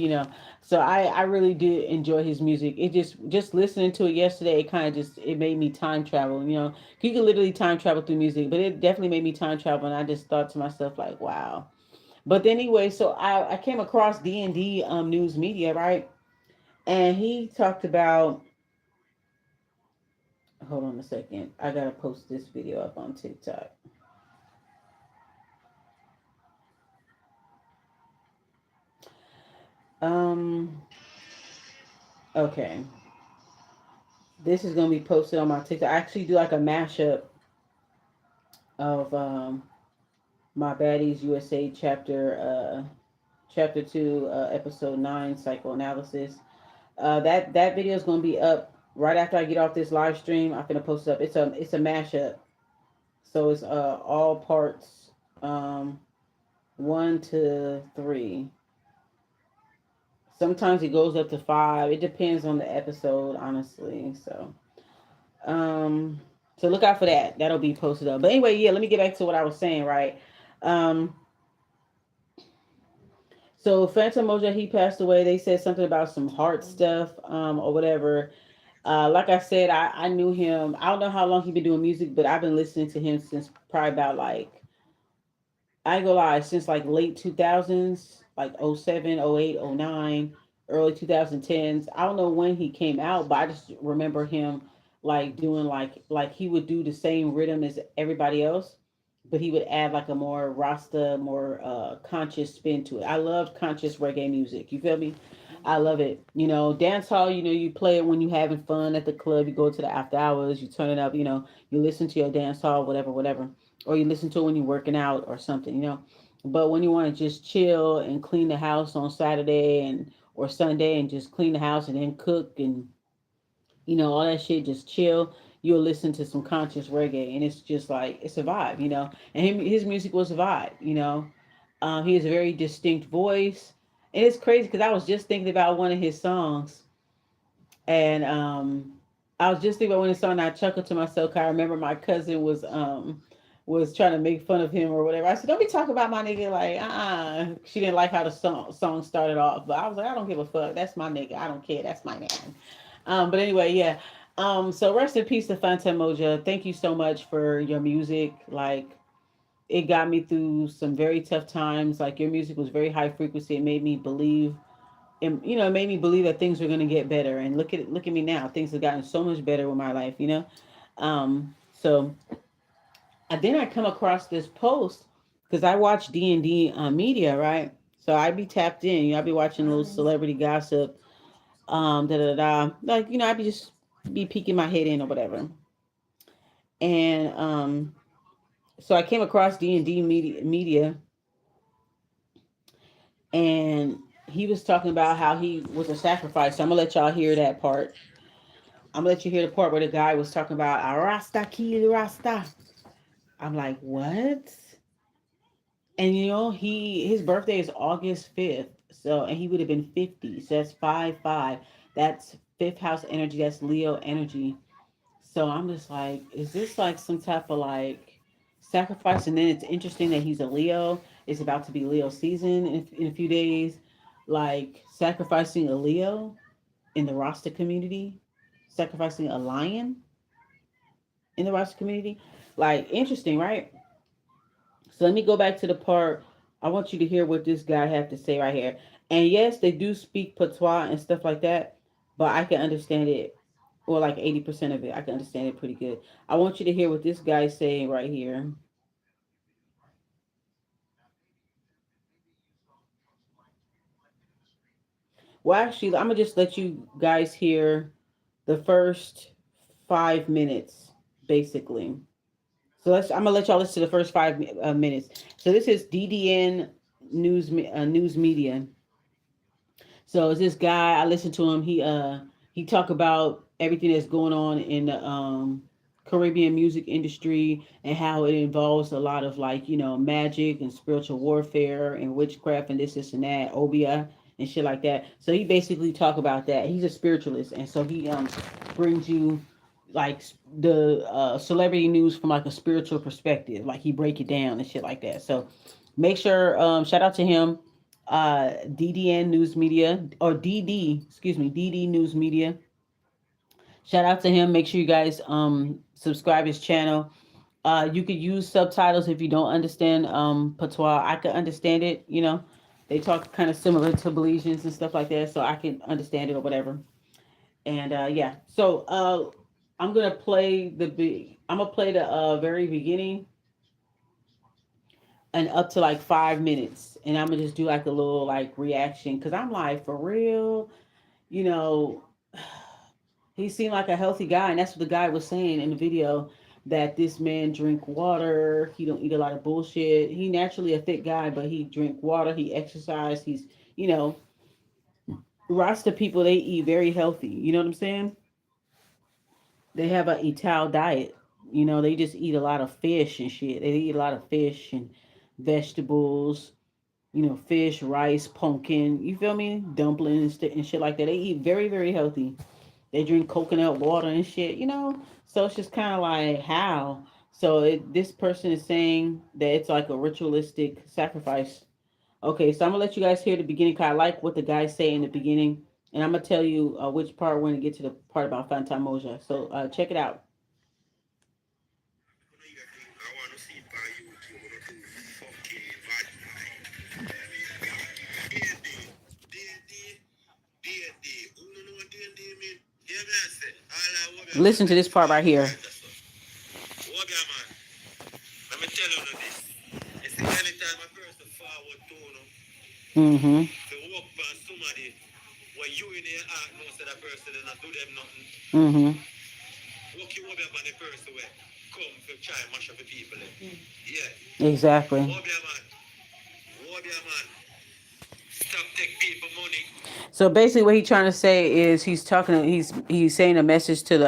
So I really did enjoy his music. It just listening to it yesterday, it kind of just it made me time travel. You can literally time travel through music, but it definitely made me time travel, and I just thought to myself like, wow. But anyway, so I came across D&D News Media, right? And he talked about, hold on a second, I gotta post this video up on TikTok. Um, okay. This is gonna be posted on my TikTok. I actually do like a mashup of my Baddies USA chapter 2 episode 9 psychoanalysis. That video is gonna be up right after I get off this live stream. I'm gonna post it up. It's a mashup, so it's all parts 1 to 3. Sometimes it goes up to 5. It depends on the episode, honestly. Um, so look out for that. That'll be posted up. But anyway, yeah, let me get back to what I was saying, right? Um, so Fantan Mojah, he passed away. They said something about some heart stuff, or whatever. Like I said, I knew him. I don't know how long he been doing music, but I've been listening to him since probably about like I ain't gonna lie, since like late 2000s, like '07, '08, '09, early 2010s. I don't know when he came out, but I just remember him like doing like he would do the same rhythm as everybody else, but he would add like a more Rasta, more conscious spin to it. I love conscious reggae music. You feel me? I love it. Dance hall, you play it when you having fun at the club, you go to the after hours, you turn it up, you listen to your dance hall, whatever, whatever, or you listen to it when you're working out or something. But when you want to just chill and clean the house on Saturday and or Sunday and just clean the house and then cook and all that shit, just chill, you'll listen to some conscious reggae, and it's just like it's a vibe. And his music was a vibe. He has a very distinct voice, and it's crazy because I was just thinking about one of his songs, and I was just thinking about when it's on. I chuckled to myself. 'Cause I remember my cousin was trying to make fun of him or whatever. I said, "Don't be talking about my nigga like She didn't like how the song started off, but I was like, I don't give a fuck. That's my nigga. I don't care. That's my man. But anyway, yeah. So rest in peace to Fantan Mojah. Thank you so much for your music. Like it got me through some very tough times. Like your music was very high frequency. It made me believe and it made me believe that things were going to get better, and look at me now. Things have gotten so much better with my life. So and then I come across this post because I watch D&D media, right? So I be tapped in. I be watching little celebrity gossip, da da da. Like I be just be peeking my head in or whatever. And so I came across D&D media, and he was talking about how he was a sacrifice. So I'm gonna let y'all hear that part. I'm gonna let you hear the part where the guy was talking about Rasta kill Rasta. I'm like, what? And his birthday is August 5th. So and he would have been 50. So that's 5-5. That's fifth house energy. That's Leo energy. So I'm just like, is this like some type of like sacrifice? And then it's interesting that he's a Leo. It's about to be Leo season in a few days. Like sacrificing a Leo in the Rasta community, sacrificing a lion in the Rasta community. Like interesting, right? So let me go back to the part. I want you to hear what this guy had to say right here. And yes, they do speak patois and stuff like that, but I can understand it, or like 80% of it. I can understand it pretty good. I want you to hear what this guy's saying right here. Well, actually, I'm gonna just let you guys hear the first 5 minutes, basically. So I'm gonna let y'all listen to the first 5 minutes. So this is DDN News Media. So it's this guy. I listened to him. He talk about everything that's going on in the Caribbean music industry and how it involves a lot of like magic and spiritual warfare and witchcraft and this and that, obia and shit like that. So he basically talk about that. He's a spiritualist, and so he brings you like the celebrity news from like a spiritual perspective. Like he break it down and shit like that. So make sure shout out to him. DDN News Media or DD, excuse me, DD News Media. Shout out to him. Make sure you guys subscribe his channel. You could use subtitles if you don't understand patois. I could understand it, you know. They talk kind of similar to Belizeans and stuff like that, so I can understand it or whatever. And yeah, so I'm gonna play the very beginning and up to like 5 minutes, and I'm gonna just do like a little like reaction because I'm like for real, you know. He seemed like a healthy guy, and that's what the guy was saying in the video. That this man drink water. He don't eat a lot of bullshit. He naturally a thick guy, but he drink water. He exercise. He's you know, Rasta people they eat very healthy. You know what I'm saying? They have a Ital diet. You know, they just eat a lot of fish and shit. They eat a lot of fish and vegetables. You know, fish, rice, pumpkin. You feel me? Dumplings and shit like that. They eat very, very healthy. They drink coconut water and shit. You know, so it's just kind of like how. So this person is saying that it's like a ritualistic sacrifice. Okay, so I'm gonna let you guys hear the beginning. Cause I like what the guys say in the beginning, and I'm gonna tell you which part we're gonna get to the part about Fantan Mojah. So check it out. Listen to this part right here. Mm-hmm. Mm-hmm. Exactly. So basically, what he's trying to say is he's saying a message to the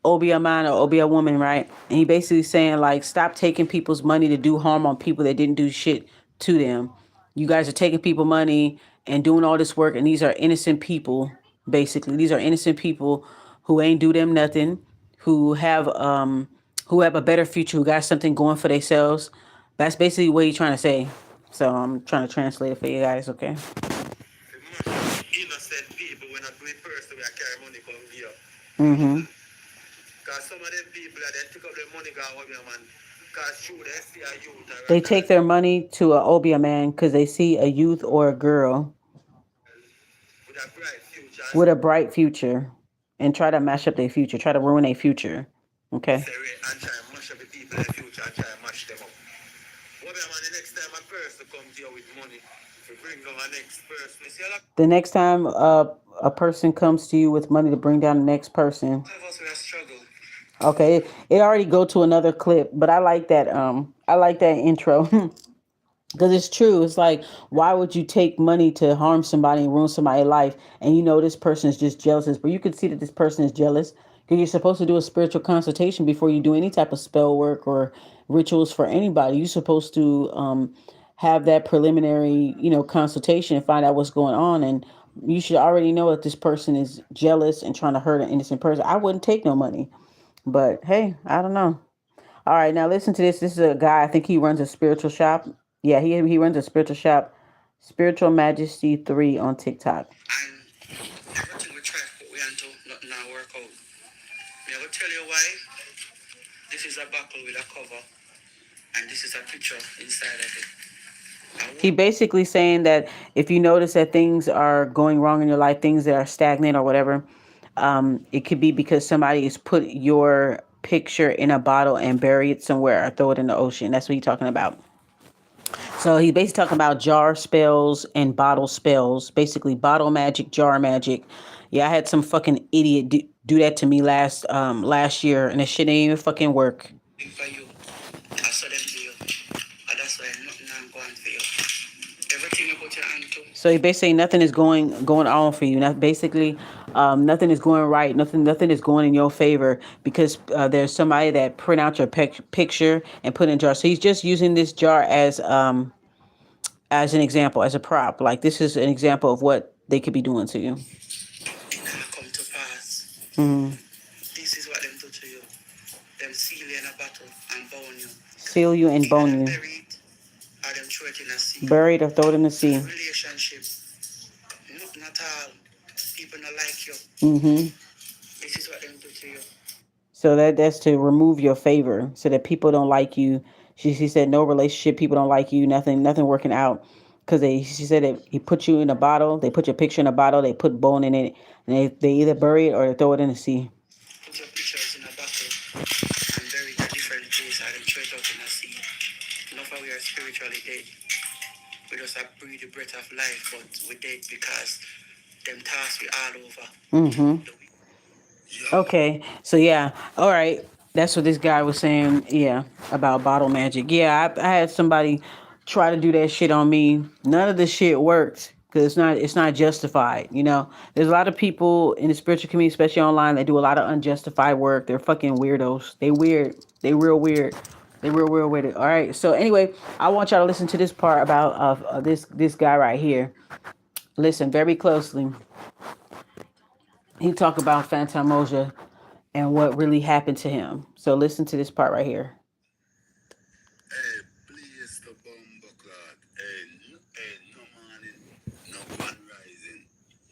Obia man or Obia woman, right? And he basically saying like, stop taking people's money to do harm on people that didn't do shit to them. You guys are taking people money and doing all this work, and these are innocent people. Basically, these are innocent people who ain't do them nothing, who have who have a better future, who got something going for themselves. That's basically what he's trying to say. So I'm trying to translate it for you guys, okay? Mm-hmm. They take their money to a Obia man because they see a youth or a girl with a bright future and try to mash up their future, try to ruin their future. Okay. The next time a person comes to you with money to bring down the next person. Okay, it already go to another clip, but I like that intro. Because it's true. It's like, why would you take money to harm somebody and ruin somebody's life? And you know this person is just jealous. But you can see that this person is jealous because you're supposed to do a spiritual consultation before you do any type of spell work or rituals for anybody. You're supposed to have that preliminary, you know, consultation and find out what's going on. And you should already know that this person is jealous and trying to hurt an innocent person. I wouldn't take no money. But hey, I don't know. All right, now listen to this. This is a guy. I think he runs a spiritual shop. Yeah, he runs a spiritual shop, Spiritual Majesty 3 on TikTok. And everything we try, but we until not now work out. Me I will tell you why. This is a buckle with a cover, and this is a picture inside of it. He basically saying that if you notice that things are going wrong in your life, things that are stagnant or whatever, it could be because somebody has put your picture in a bottle and bury it somewhere or throw it in the ocean. That's what he's talking about. So he's basically talking about jar spells and bottle spells. Basically, bottle magic, jar magic. Yeah, I had some fucking idiot do that to me last year, and it shit ain't even fucking work. So he basically nothing is going on for you. Not basically, nothing is going right. Nothing is going in your favor because there's somebody that print out your picture and put in a jar. So he's just using this jar as an example, as a prop. Like this is an example of what they could be doing to you. Mm-hmm. this is what them do to you. Them seal you in a bottle and bone you. Seal you and bone you. Buried, or them throw it in a sea. Buried or throw it in the sea. Relationship. No, not all. People not like you. Mm-hmm. This is what them do to you. So that's to remove your favor, so that people don't like you. She said no relationship, people don't like you, nothing working out, because she said that he put you in a bottle, they put your picture in a bottle, they put bone in it, and they either bury it or they throw it in the sea. Put your pictures in a bottle and bury it in a different place, and then throw it out in the sea. Enough of we are spiritually dead. We just have breathe the breath of life, but we're dead because them tasks we all over. Mm-hmm. Okay, so yeah, all right. That's what this guy was saying. Yeah, about bottle magic. Yeah, I had somebody try to do that shit on me. None of the shit worked because it's not justified. There's a lot of people in the spiritual community, especially online, that do a lot of unjustified work. They're fucking weirdos. They weird. They real weird. They real weird with it. All right. So anyway, I want y'all to listen to this part about this guy right here. Listen very closely. He talked about Fantan Mojah and what really happened to him. So listen to this part right here. Hey, please the bomb clock. Hey, no morning, no one rising,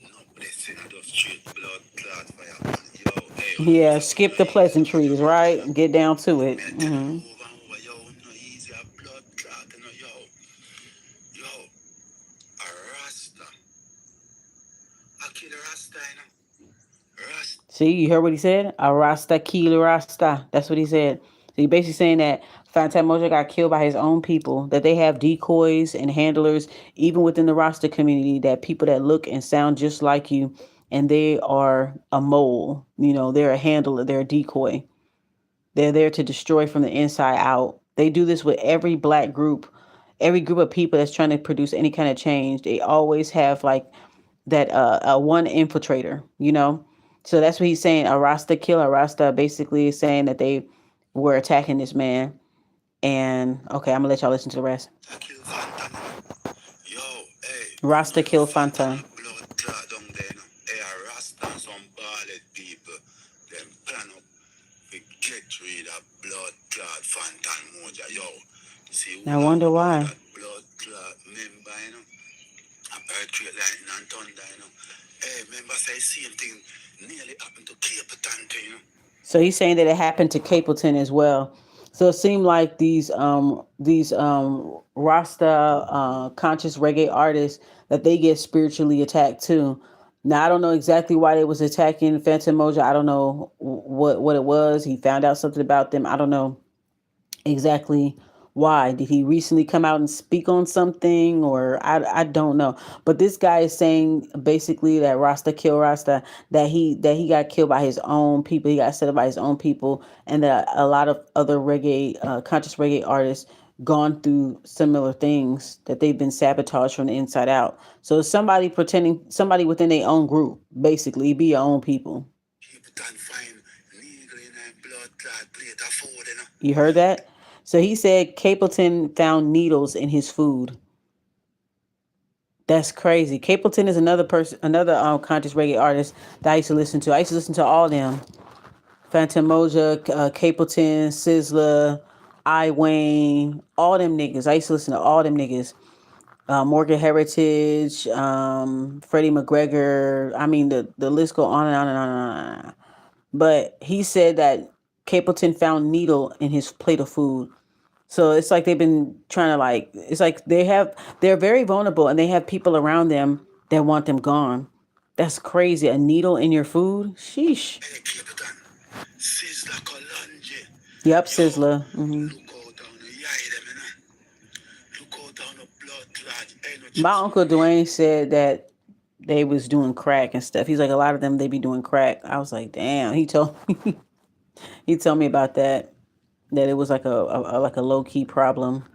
no blessing, I just straight blood clot fire. Yo, hey, yeah, skip the pleasantries, right? Get down to it. Mm-hmm. Yo, no easy, blood clot, yo, a Rasta. I kill a Rasta, Rasta. See, you heard what he said? A Rasta kill Rasta. That's what he said. So he basically saying that Fantan Mojah got killed by his own people, that they have decoys and handlers, even within the Rasta community, that people that look and sound just like you, and they are a mole. They're a handler, they're a decoy. They're there to destroy from the inside out. They do this with every group of people that's trying to produce any kind of change. They always have like that one infiltrator. So that's what he's saying. A Rasta kill. A Rasta basically is saying that they were attacking this man. And okay, I'm gonna let y'all listen to the rest. Yo, hey, Rasta kill Fantan. Blood clot down there, Hey, a Rasta and some ballad people. Them plan up to get rid of blood clot Fantan Mojah. Yo, see, I wonder why. That blood clot member, earthquake lightning and thunder, Hey, remember say same thing nearly happened to Capleton, So he's saying that it happened to Capleton as well. So it seemed like these Rasta conscious reggae artists, that they get spiritually attacked too. Now I don't know exactly why they was attacking Fantan Mojah. I don't know what it was. He found out something about them. I don't know exactly why. Did he recently come out and speak on something, or I don't know. But this guy is saying basically that Rasta kill Rasta, that he got killed by his own people. He got set up by his own people, and that a lot of other reggae conscious reggae artists gone through similar things, that they've been sabotaged from the inside out. So somebody within their own group, basically be your own people. You heard that? So he said Capleton found needles in his food. That's crazy. Capleton is another person, another conscious reggae artist that I used to listen to. I used to listen to all of them. Fantan Mojah, Capleton, Sizzla, I Wayne, all them niggas. I used to listen to all them niggas. Morgan Heritage, Freddie McGregor. I mean, the list go on and on and on and on. But he said that Capleton found needle in his plate of food. So it's like they've been trying to it's like they're very vulnerable, and they have people around them that want them gone. That's crazy. A needle in your food? Sheesh. Yep, Sizzla. Mm-hmm. My uncle Dwayne said that they was doing crack and stuff. He's like, a lot of them, they be doing crack. I was like, damn. He told me, he told me about that it was like a low key problem,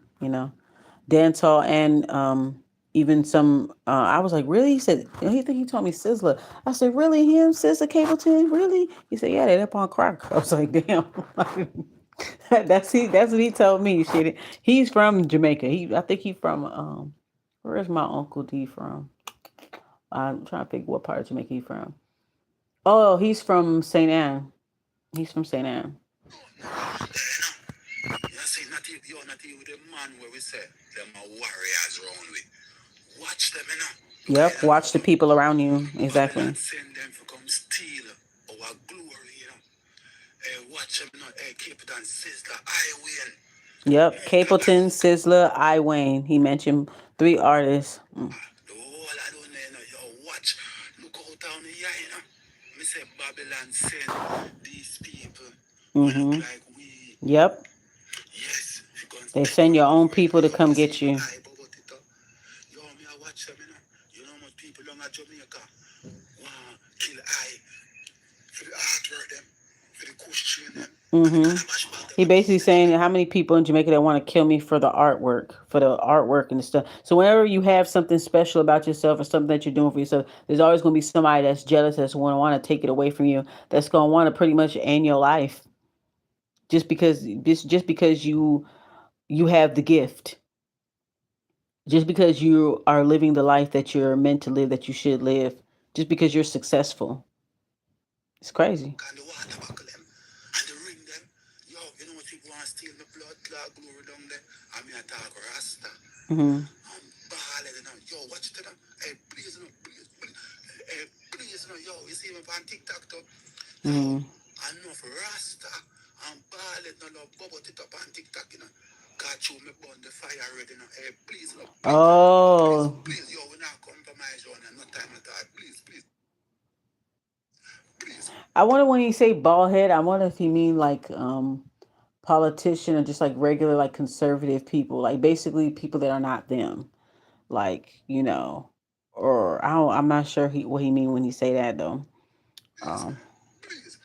Dancehall, and even some. I was like, really? He said, he told me Sizzla. I said, really, him, Sizzla Capleton, really? He said, yeah, they up on crack. I was like, damn. That's what he told me. Shit, he's from Jamaica. I think he's from where's my uncle D from? I'm trying to think what part of Jamaica he's from. Oh, he's from St. Anne. He's from St. Anne. You see, not even the man where we say them are warriors around we. Watch them, you know. Look at Yep. it now. Watch the people around you. Babylon Exactly. send them to come steal our glory, you know. Watch them, you know. Keep it on sister. I win. Yep. Capleton, Sizzler, I Wayne. He mentioned three artists. Mm. The whole I don't know, you know. Yo, watch. Look out down here, you know. Me say Babylon send these people who look Mm-hmm. like we. Yep. Yes, if you go and They take send our your own glory, you know. people to Yo, come you see get me you. eye about it up. Yo, me I watch them, you know. You know how much people long at Jamaica want kill I for the artwork them, for the Christian them, and the Mm-hmm. calabash bag them He at the basically saying section. how many people in Jamaica that want to kill me for the artwork and stuff. So whenever you have something special about yourself or something that you're doing for yourself, there's always going to be somebody that's jealous that's going to want to take it away from you. That's going to want to pretty much end your life just because you have the gift, just because you are living the life that you're meant to live, that you should live, just because you're successful. It's crazy. And the water buckle them, and the ring them. Yo, you know what people want to steal my blood, clot, glory down there? I mean, I talk Rasta. Mm-hmm. I'm balling, you know. Yo, watch it, you know. Hey, please, you know, please. Hey, please, you know, yo, you see me on TikTok, too? Yo, Mm-hmm. I know for Rasta, I'm balling, no, no, bubble it up on TikTok, you know. Got you, me burn the fire already, you know. Hey, please, you know, please, please, Oh, please, yo, we not compromise on no time at all. Please, please, please. I wonder when he say bald head. I wonder if he mean like politician or just like regular like conservative people, like basically people that are not them, like or I don't, I'm not sure what he mean when he say that though. Please, Um, please,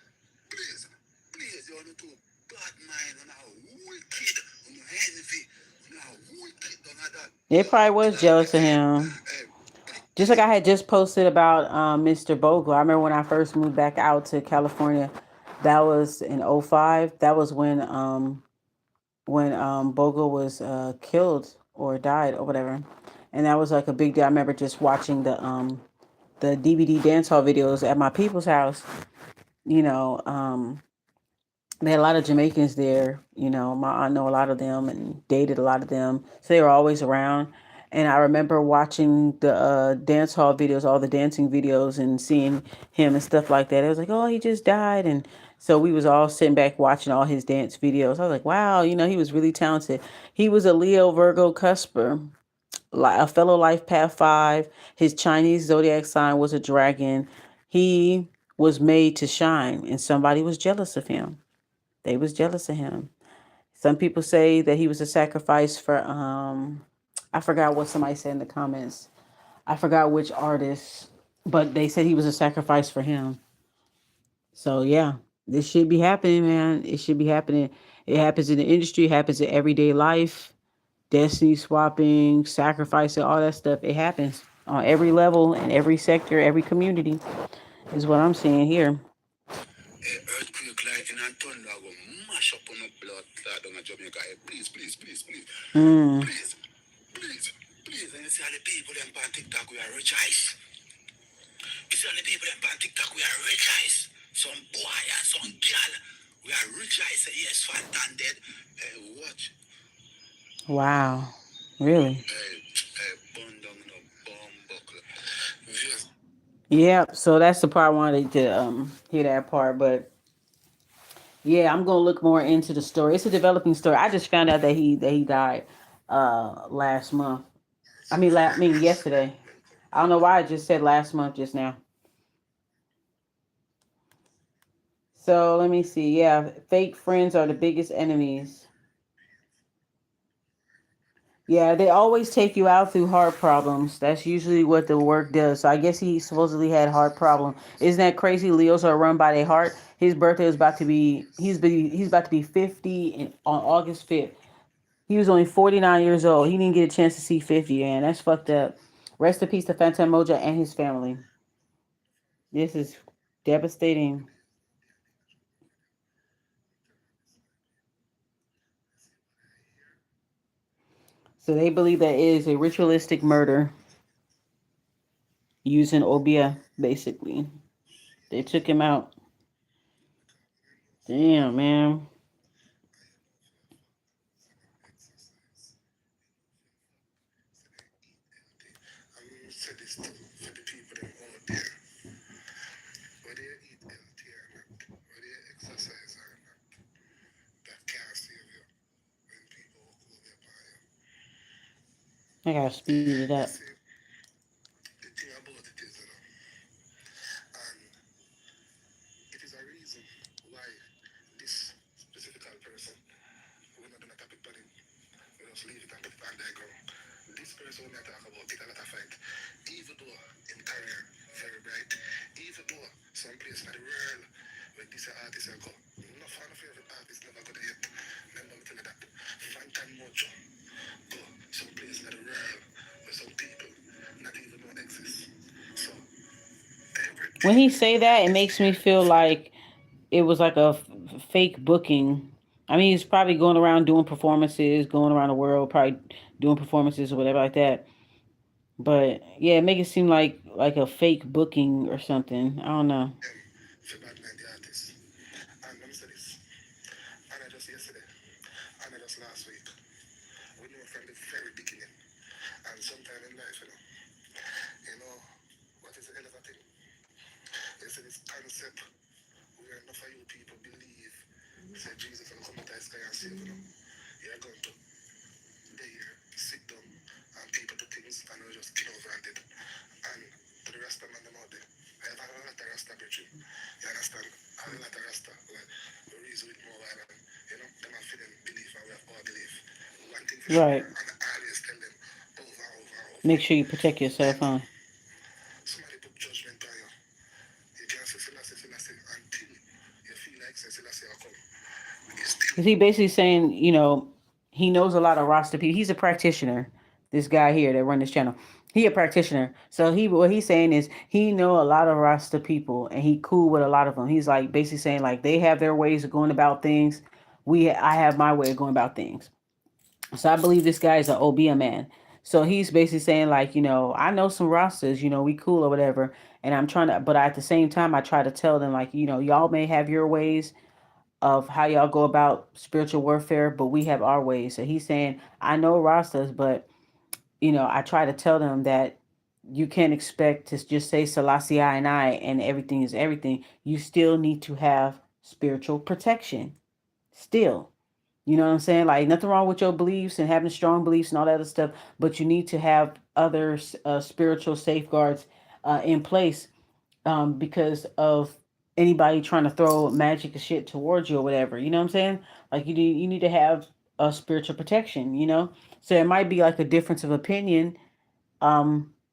please, please, you're not too bad mind and how wicked and envy and how wicked and that. it probably was jealous of Hey, him. hey, Just like please. I had just posted about Mr. Bogle. I remember when I first moved back out to California. That was in '05. That was when Bogle was killed or died or whatever. And that was like a big deal. I remember just watching the DVD dance hall videos at my people's house. You know, they had a lot of Jamaicans there. My aunt know a lot of them and dated a lot of them, so they were always around. And I remember watching the dance hall videos, all the dancing videos, and seeing him and stuff like that. It was like, oh, he just died, and so we was all sitting back watching all his dance videos. I was like, wow, he was really talented. He was a Leo Virgo cusper, a fellow Life Path 5. His Chinese zodiac sign was a dragon. He was made to shine, and somebody was jealous of him. They was jealous of him. Some people say that he was a sacrifice for I forgot what somebody said in the comments. I forgot which artist, but they said he was a sacrifice for him. So yeah, this should be happening, man. It should be happening. It happens in the industry, it happens in everyday life, destiny swapping, sacrificing, all that stuff. It happens on every level, in every sector, every community, is what I'm seeing here. Earthquake, lightning, and thunder go mash up on the blood clot down in Jamaica. Hey, please, please, please, please, Mm. please, please, please. And you see all the people them on TikTok, we are rejoice. You see all the people them on TikTok, we are rejoice. Some boy and some girl, we are rejoice. Yes, Fantan dead. Hey, watch. Wow. Really? Hey, bun down in a bomb buckle. Yes. Yeah, so that's the part I wanted to hear that part, but yeah, I'm gonna look more into the story. It's a developing story. I just found out that he died last month. I mean yesterday. I don't know why I just said last month just now. So let me see. Yeah, fake friends are the biggest enemies. Yeah, they always take you out through heart problems. That's usually what the work does. So I guess he supposedly had heart problem. Isn't that crazy? Leos are run by their heart. His birthday is about to be he's about to be 50 on August 5th. He was only 49 years old. He didn't get a chance to see 50, man. That's fucked up. Rest in peace to Fantan Mojah and his family. This is devastating. So they believe that it is a ritualistic murder using Obia, basically. They took him out. Damn, man. I am not fear for so them exercise enough fear for so they eat healthy. I'm say this too for the people them out there. Whether you eat healthy or not, whether you exercise or not, that can't save you when people walk over upon you. I gotta speed it You up. see, the thing about it is, and it is a reason why this specific person, we're not gonna topic but him, we just leave it and put it on the ground. This person we talk about take a lot of fight. Even though in career very bright, even though some place in the world where this artist go. No fan of favorite artist never go there yet. Remember me tell you that. Fantan Mojah go some place in the world where some people not even know exist. So When everything he say that, it is makes me there feel for you. like it was like a fake booking. I mean, he's probably going around doing performances, going around the world, probably doing performances or whatever like that. But yeah, make it seem like a fake booking or something. I don't know. Them for bad mind the artist. And let me say this. And I just yesterday, and I just last week. We know from the very beginning. And sometime in life, you know, what is the hell of a thing? They say this concept where enough of you people believe, say Jesus will come to the sky and save you. You're going to there, sit down, and people do things and we just kill over and dead. And to the Rasta man them out there, I have a lot of Rasta preaching. You understand? A lot of Rasta, like, we reason with more violent. You know, them have feeling belief and we have all belief. One thing for sure, Right. and I always tell them over. Make sure you protect When yourself, huh? somebody put judgment on you, you can't say Selassie until you feel like say Selassie will come. You still, Because he basically saying, he knows a lot of roster people. He's a practitioner. This guy here that run this channel, he a practitioner. So what he's saying is he know a lot of roster people, and he cool with a lot of them. He's like basically saying like they have their ways of going about things. I have my way of going about things. So I believe this guy is an Obia man. So he's basically saying like, I know some rosters, we cool or whatever. And I'm trying to, but at the same time, I try to tell them like, y'all may have your ways of how y'all go about spiritual warfare, but we have our ways. So he's saying, I know Rastas, but I try to tell them that you can't expect to just say Selassie I and I and everything is everything. You still need to have spiritual protection. Still. You know what I'm saying? Like nothing wrong with your beliefs and having strong beliefs and all that other stuff, but you need to have other spiritual safeguards in place because of anybody trying to throw magic and shit towards you or whatever. You know what I'm saying? Like you need to have a spiritual protection. So it might be like a difference of opinion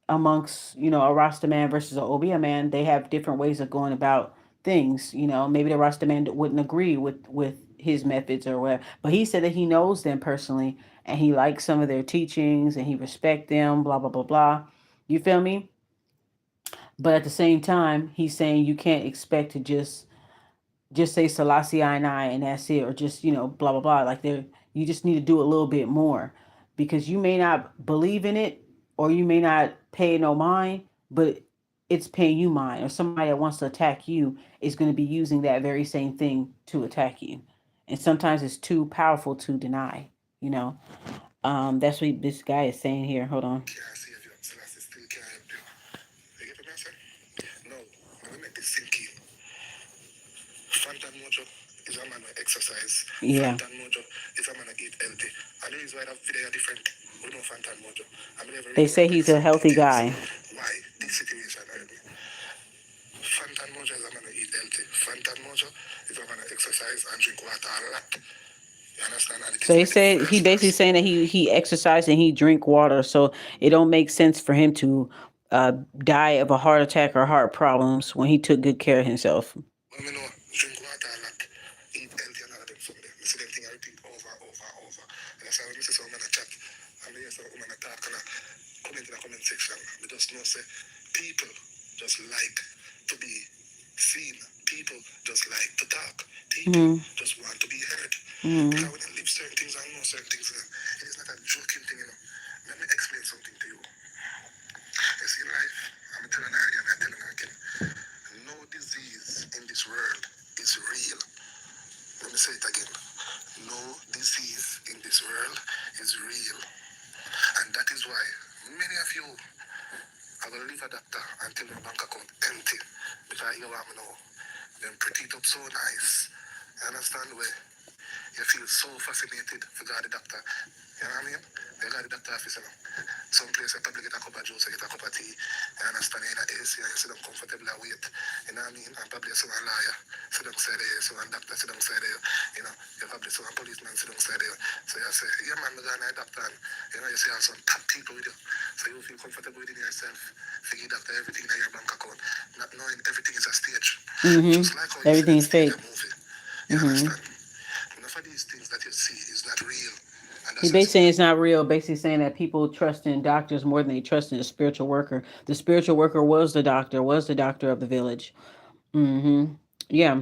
amongst a Rasta man versus an Obia man. They have different ways of going about things. Maybe the Rasta man wouldn't agree with his methods or whatever, but he said that he knows them personally and he likes some of their teachings and he respect them. Blah blah blah blah. You feel me? But at the same time, he's saying you can't expect to just say Selassie I and that's it, or just blah blah blah. Like you just need to do a little bit more because you may not believe in it or you may not pay no mind, but it's paying you mind. Or somebody that wants to attack you is going to be using that very same thing to attack you, and sometimes it's too powerful to deny. You know, that's what this guy is saying here. Hold on. can't save you. Selassie still can't help you. You get what I'm saying? No, let me make this simple. Fantan Mojah is a man who exercise. Yeah, Fantan Mojah is a man who eat healthy. And the reason why that video are different, we know Fantan Mojah. I mean, every they reason why say I bring he's a some healthy details guy. why this situation are me. Fantan Mojah is a man who eat healthy. Fantan Mojah is a man who exercise and drink water a lot. You understand? And it So is he not the said he first basically person. saying that he exercised and he drink water, so it don't make sense for him to die of a heart attack or heart problems when he took good care of himself. When we know drink water a lot, eat healthy and all of them something. I see them thing I repeat over. And that's why when I see some man a chat, and I hear some woman a talk and I comment in the comment section, we just know say people just like to be seen. People just like to talk. People Hmm. just want to be heard. Hmm. Because when they live certain things and know certain things, it is not a joking thing, Let me explain something to you. You see, life, I'm telling her again, no disease in this world is real. Let me say it again. No disease in this world is real. And that is why many of you are going to leave a doctor until your bank account empty. Because you want me know. Them pretty it up so nice. You understand where you feel so fascinated for God the doctor. You know what I mean? They got the doctor office, you know. Some place you probably get a cup of juice or get a cup of tea. You understand? In the AC and you sit them comfortable and wait. You know what I mean? And probably some lawyer sit them side there, some doctor sit them side there. You know, you probably some policeman sit them side there. So you say, yeah man, we're going to doctor and you know you see have some top people with you. So you feel comfortable within yourself. Figure doctor everything in your bank account. Not knowing everything is a stage. Just like how you see Everything them is stage a fake. movie. You understand? Enough of these things that you see is not real. And He that's why basically some saying it's not real. Basically saying that people trust in doctors more than they trust in a spiritual worker. The spiritual worker was the doctor of the village. Mm-hmm. Yeah,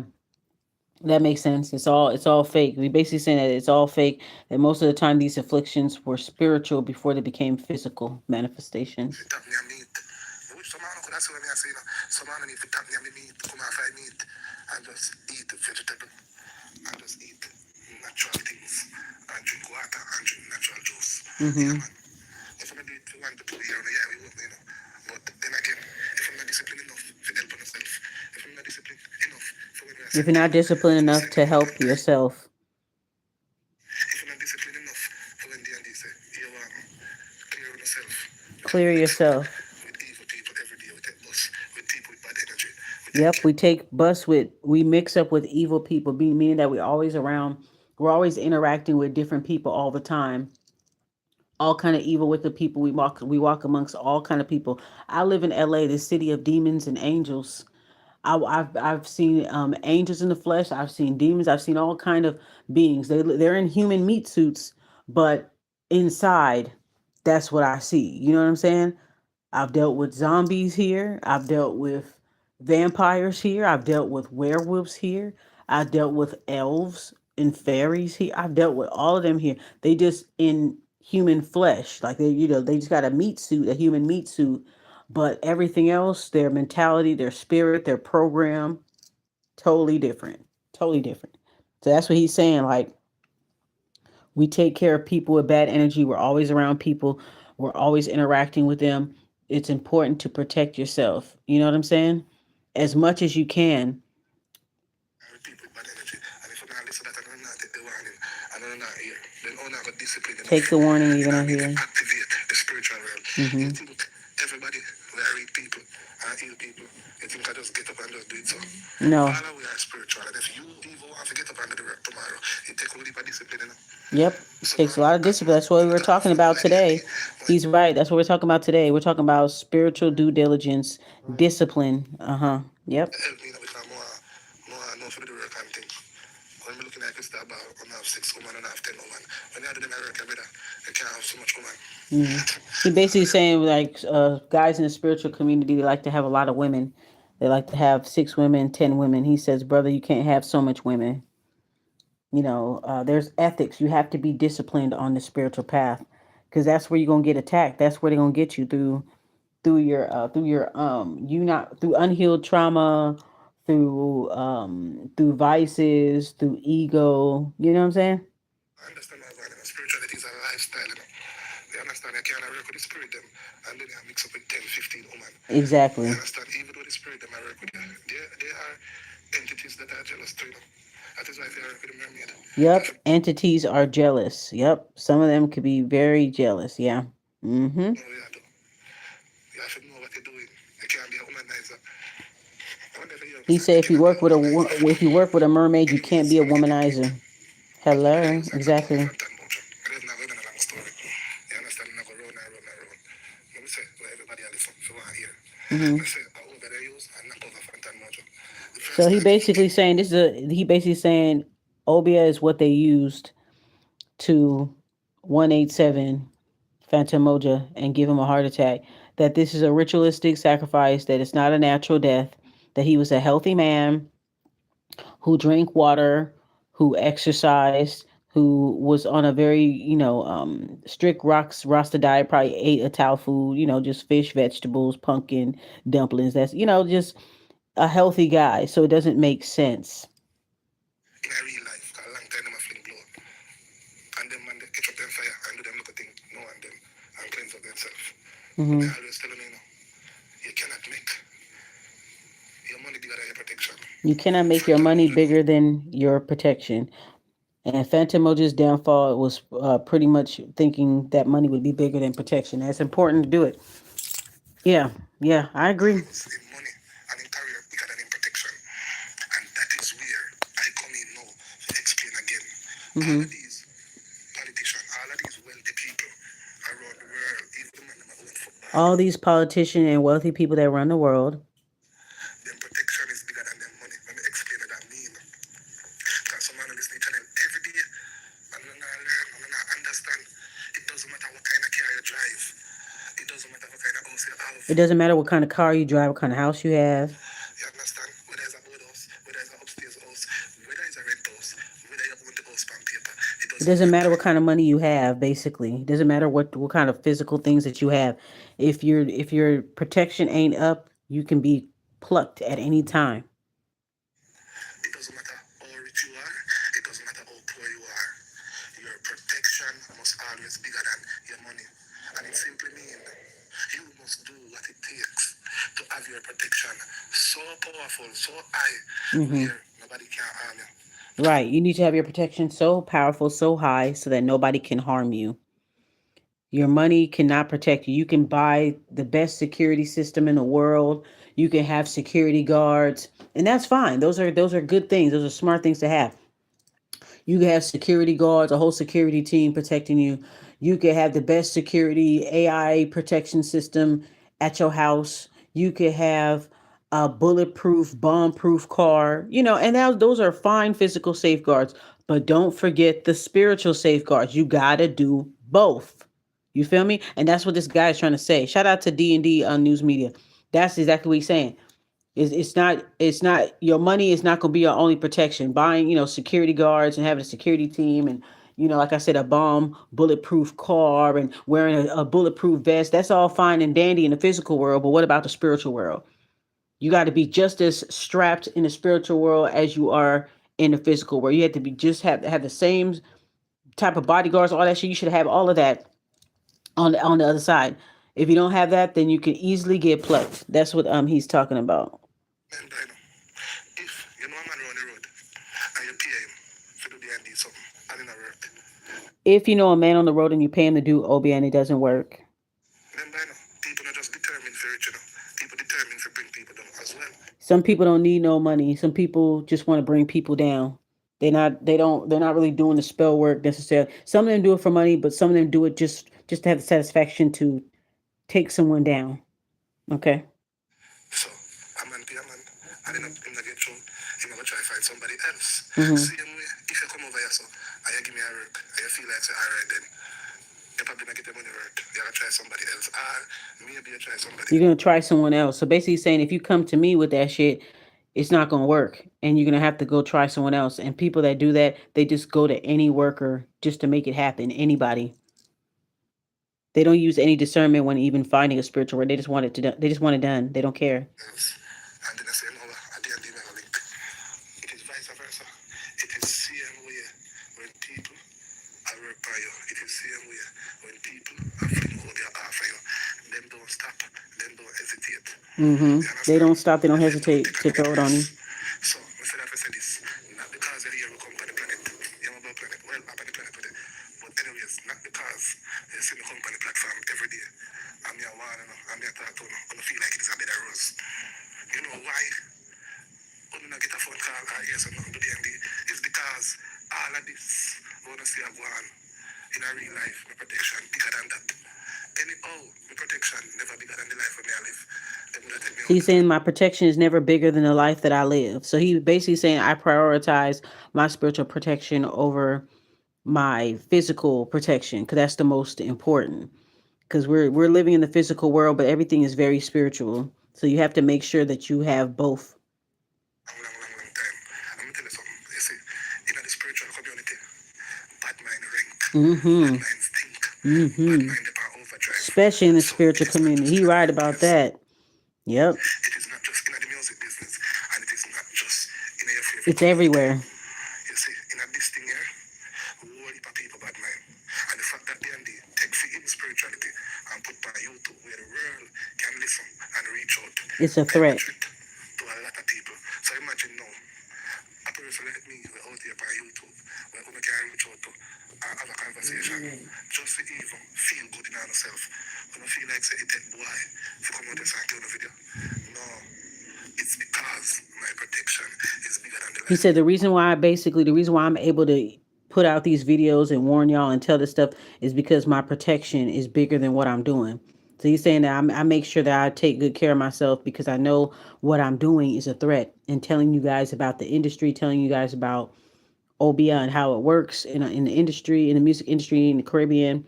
that makes sense. It's all fake. We basically saying that it's all fake. That most of the time these afflictions were spiritual before they became physical manifestations. tap me a meat. Which some man could have said when I say, you know, some man need to tap me a meat, come and find meat, and just eat vegetable, and just eat natural things, and drink water, and drink natural juice. Yeah, Mm-hmm. man. If I'm not do it, we want to put it here, yeah, we won't, you know. But then again, if I'm not disciplined enough to help on myself, if I'm not disciplined enough for when I If say you're not thing, disciplined for enough say to thing out on help time, yourself, if I'm not disciplined enough for when D&D say, you want clear on yourself, we take clear mix up yourself. with evil people every day, we take bus, with people with bad energy, we take Yep, we mix up with evil people, meaning that we're always interacting with different people all the time. All kind of evil wicked people. We walk amongst all kind of people. I live in LA, the city of demons and angels. I've seen angels in the flesh. I've seen demons. I've seen all kind of beings. They're in human meat suits, but inside, that's what I see. You know what I'm saying? I've dealt with zombies here. I've dealt with vampires here. I've dealt with werewolves here. I've dealt with elves and fairies here. I've dealt with all of them here. They just in human flesh. Like they just got a meat suit, a human meat suit. But everything else, their mentality, their spirit, their program, totally different. Totally different. So that's what he's saying. Like we take care of people with bad energy. We're always around people. We're always interacting with them. It's important to protect yourself. You know what I'm saying? As much as you can. with people with bad energy. And if you're not listen to that, I'm not take the warning, and I'm not here, then I'm not got discipline enough. Take the warning, You you're know gonna what I mean? To hear. activate the spiritual realm. You Hmm. think everybody will read people and heal people. You think I just get up and just do it so. No. All of we are spiritual. And if you even want to get up and do the work tomorrow, it take a little bit of discipline, you know. Yep. So Takes a man, lot of discipline. That's what we I'm not were talking about talking football about at the today. end. He's right. That's what we're talking about today. We're talking about spiritual due diligence, discipline. Uh-huh. Yep. Help me, you know, because more know for the work and things. When we're looking at this about when I have 6 women and I have 10 women. When I do them I work every day, I can't have so much woman. Hmm. He basically saying like guys in the spiritual community they like to have a lot of women. They like to have 6 women, 10 women. He says, brother, you can't have so much women. There's ethics. You have to be disciplined on the spiritual path, because that's where you're gonna get attacked. That's where they're gonna get you through your you not through unhealed trauma, through vices, through ego. You know what I'm saying? I understand my value. Spirituality is a lifestyle, you know. You understand? I can't work with the spirit them and then I mix up with 10, 15 women. You Exactly. understand? Even though the spirit them I work with, they are entities that are jealous too, you know. That is why if you work with a mermaid, you have Yep. to Entities are jealous. Yep. Some of them could be very jealous. Yeah. Mm-hmm. know you have to know what you're doing. You can't be a womanizer. I wonder if you He understand. said You cannot be a womanizer. if you work with a mermaid, you can't Enemies be a and get deep. womanizer. But the Hello. use I'm not talking Exactly. Fantan Mojah. I don't know a long story. You understand? I'm not going round and round and round. Let me say, well, everybody I listen for 1 year. Mm-hmm. I say, I over the use and not over Fantan Mojah. The So first he time he basically came, saying he basically saying obia is what they used to 187 Fantan Mojah and give him a heart attack. That this is a ritualistic sacrifice. That it's not a natural death. That he was a healthy man who drank water, who exercised, who was on a very strict rasta diet. Probably ate a Tao food. Just fish, vegetables, pumpkin dumplings. That's just a healthy guy. So it doesn't make sense. in a real life, on them and cleanse up themselves. Mm-hmm. I always tell them, you cannot make your money bigger than your protection. You cannot make your Fantan money Mojah, bigger than your protection. And Fantan Mojah's downfall was pretty much thinking that money would be bigger than protection. That's important to do it. Yeah, yeah, I agree. means in money and in career bigger than in protection. And that is where I come in now to explain again. All Mm-hmm. of these politicians, all of these wealthy people around the world, even the man that own football, All these politicians and wealthy people that run the world, then protection is bigger than their money. Let me explain what that means. Because some man listen to channel every day and you not learn and you not understand. It doesn't matter what kind of car you drive. It doesn't matter what kind of house you have. it doesn't matter what kind of car you drive, what kind of house you have. You understand? Whether it's a boardhouse, whether it's an upstairs house, whether it's a rent house, whether you own the house on paper, it It doesn't doesn't matter matter. what kind of money you have, basically. It doesn't matter what kind of physical things that you have. If your protection ain't up, you can be plucked at any time. It doesn't matter how rich you are. It doesn't matter how poor you are. Your protection must always be bigger than your money. And it simply means you must do what it takes to have your protection so powerful, so high, Mm-hmm. where nobody can harm you. Right. You need to have your protection so powerful, so high, so that nobody can harm you. Your money cannot protect you. You can buy the best security system in the world. You can have security guards, and that's fine. Those are good things. Those are smart things to have. You can have security guards, a whole security team protecting you. You could have the best security AI protection system at your house. You could have a bulletproof, bomb-proof car. And those are fine physical safeguards. But don't forget the spiritual safeguards. You gotta do both. You feel me? And that's what this guy is trying to say. Shout out to D&D News Media. That's exactly what he's saying. It's not your money is not going to be your only protection. Buying, security guards and having a security team and like I said, a bomb bulletproof car and wearing a bulletproof vest. That's all fine and dandy in the physical world, but what about the spiritual world? You got to be just as strapped in the spiritual world as you are in the physical world. You have to be just have the same type of bodyguards, all that shit. You should have all of that on the other side. If you don't have that, then you can easily get plucked. That's what he's talking about. And I know, if you know a man around the road and you pay him to do the and do something and it not work, If you know a man on the road and you pay him to do OB and it doesn't work. then I know, people not just determined for it, People determined for bring people down as well. Some people don't need no money. Some people just want to bring people down. They're not really doing the spell work necessarily. Some of them do it for money, but some of them do it just to have the satisfaction to take someone down. Okay. So, a man pay a man, and then him not get through, him going to try to find somebody else. Mm-hmm. Same way, if you come over here, so, and you give me a work, and you feel like, say, all right, then, you probably not get the money work. You're going to try somebody else. Or maybe you try somebody. You're gonna try someone else. So basically saying if you come to me with that shit, it's not gonna work. And you're gonna have to go try someone else. And people that do that, they just go to any worker just to make it happen. Anybody. They don't use any discernment when even finding a spiritual word. They just want it to. They just want it done. They don't care. Else. And then I say, no, at the end, you never link. It is vice versa. It is same way when people are work by you. It is same way when people are fling out their offer you. Them don't stop. Them don't hesitate. Mm-hmm. You They understand? don't stop. They don't Them don't hesitate take to another throw it on you. breath. So, I said that I said this. Not because of the year we come to the planet. You know about planet. Well, up on the planet with it. But anyways, not because you see me come on the platform every day. I'm here one, I'm here talk to you. I don't feel like it is a bed of rose. You know why? When I get a phone call or hear something to the end, it's because all of this, I want to see a go on in a real life, my protection bigger than that. Anyhow, my protection never bigger than the life of me I live. They would have take me He's out. saying my protection is never bigger than the life that I live. So he basically saying I prioritize my spiritual protection over my physical protection because that's the most important. Because we're living in the physical world, but everything is very spiritual. So you have to make sure that you have both. Long time. I'm going to tell you something. You see, in the spiritual community, bad mind rank, bad Mm-hmm. mind stink, bad Mm-hmm. mind upon overdrive. Especially in the So it spiritual is not community. just He in the right work about place. that. Yep. It is not just in the music business, and it is not just in your favorite It's community. everywhere. You see, in this thing here, whole heap of people bad mind. And the fact that they and they take for him spirituality and put on YouTube where the world can listen and reach out. It's a threat To a lot of people. So imagine now, a person like me, we're out here on YouTube, where we can reach out to have a conversation, just to even feel good in ourselves. When I feel like say it take boy, if you come out and kill the video. No, it's because my protection is bigger than the life. He said the reason why I'm able to put out these videos and warn y'all and tell this stuff is because my protection is bigger than what I'm doing. So he's saying that I make sure that I take good care of myself because I know what I'm doing is a threat, and telling you guys about the industry, telling you guys about Obia and how it works in the industry, in the music industry in the Caribbean.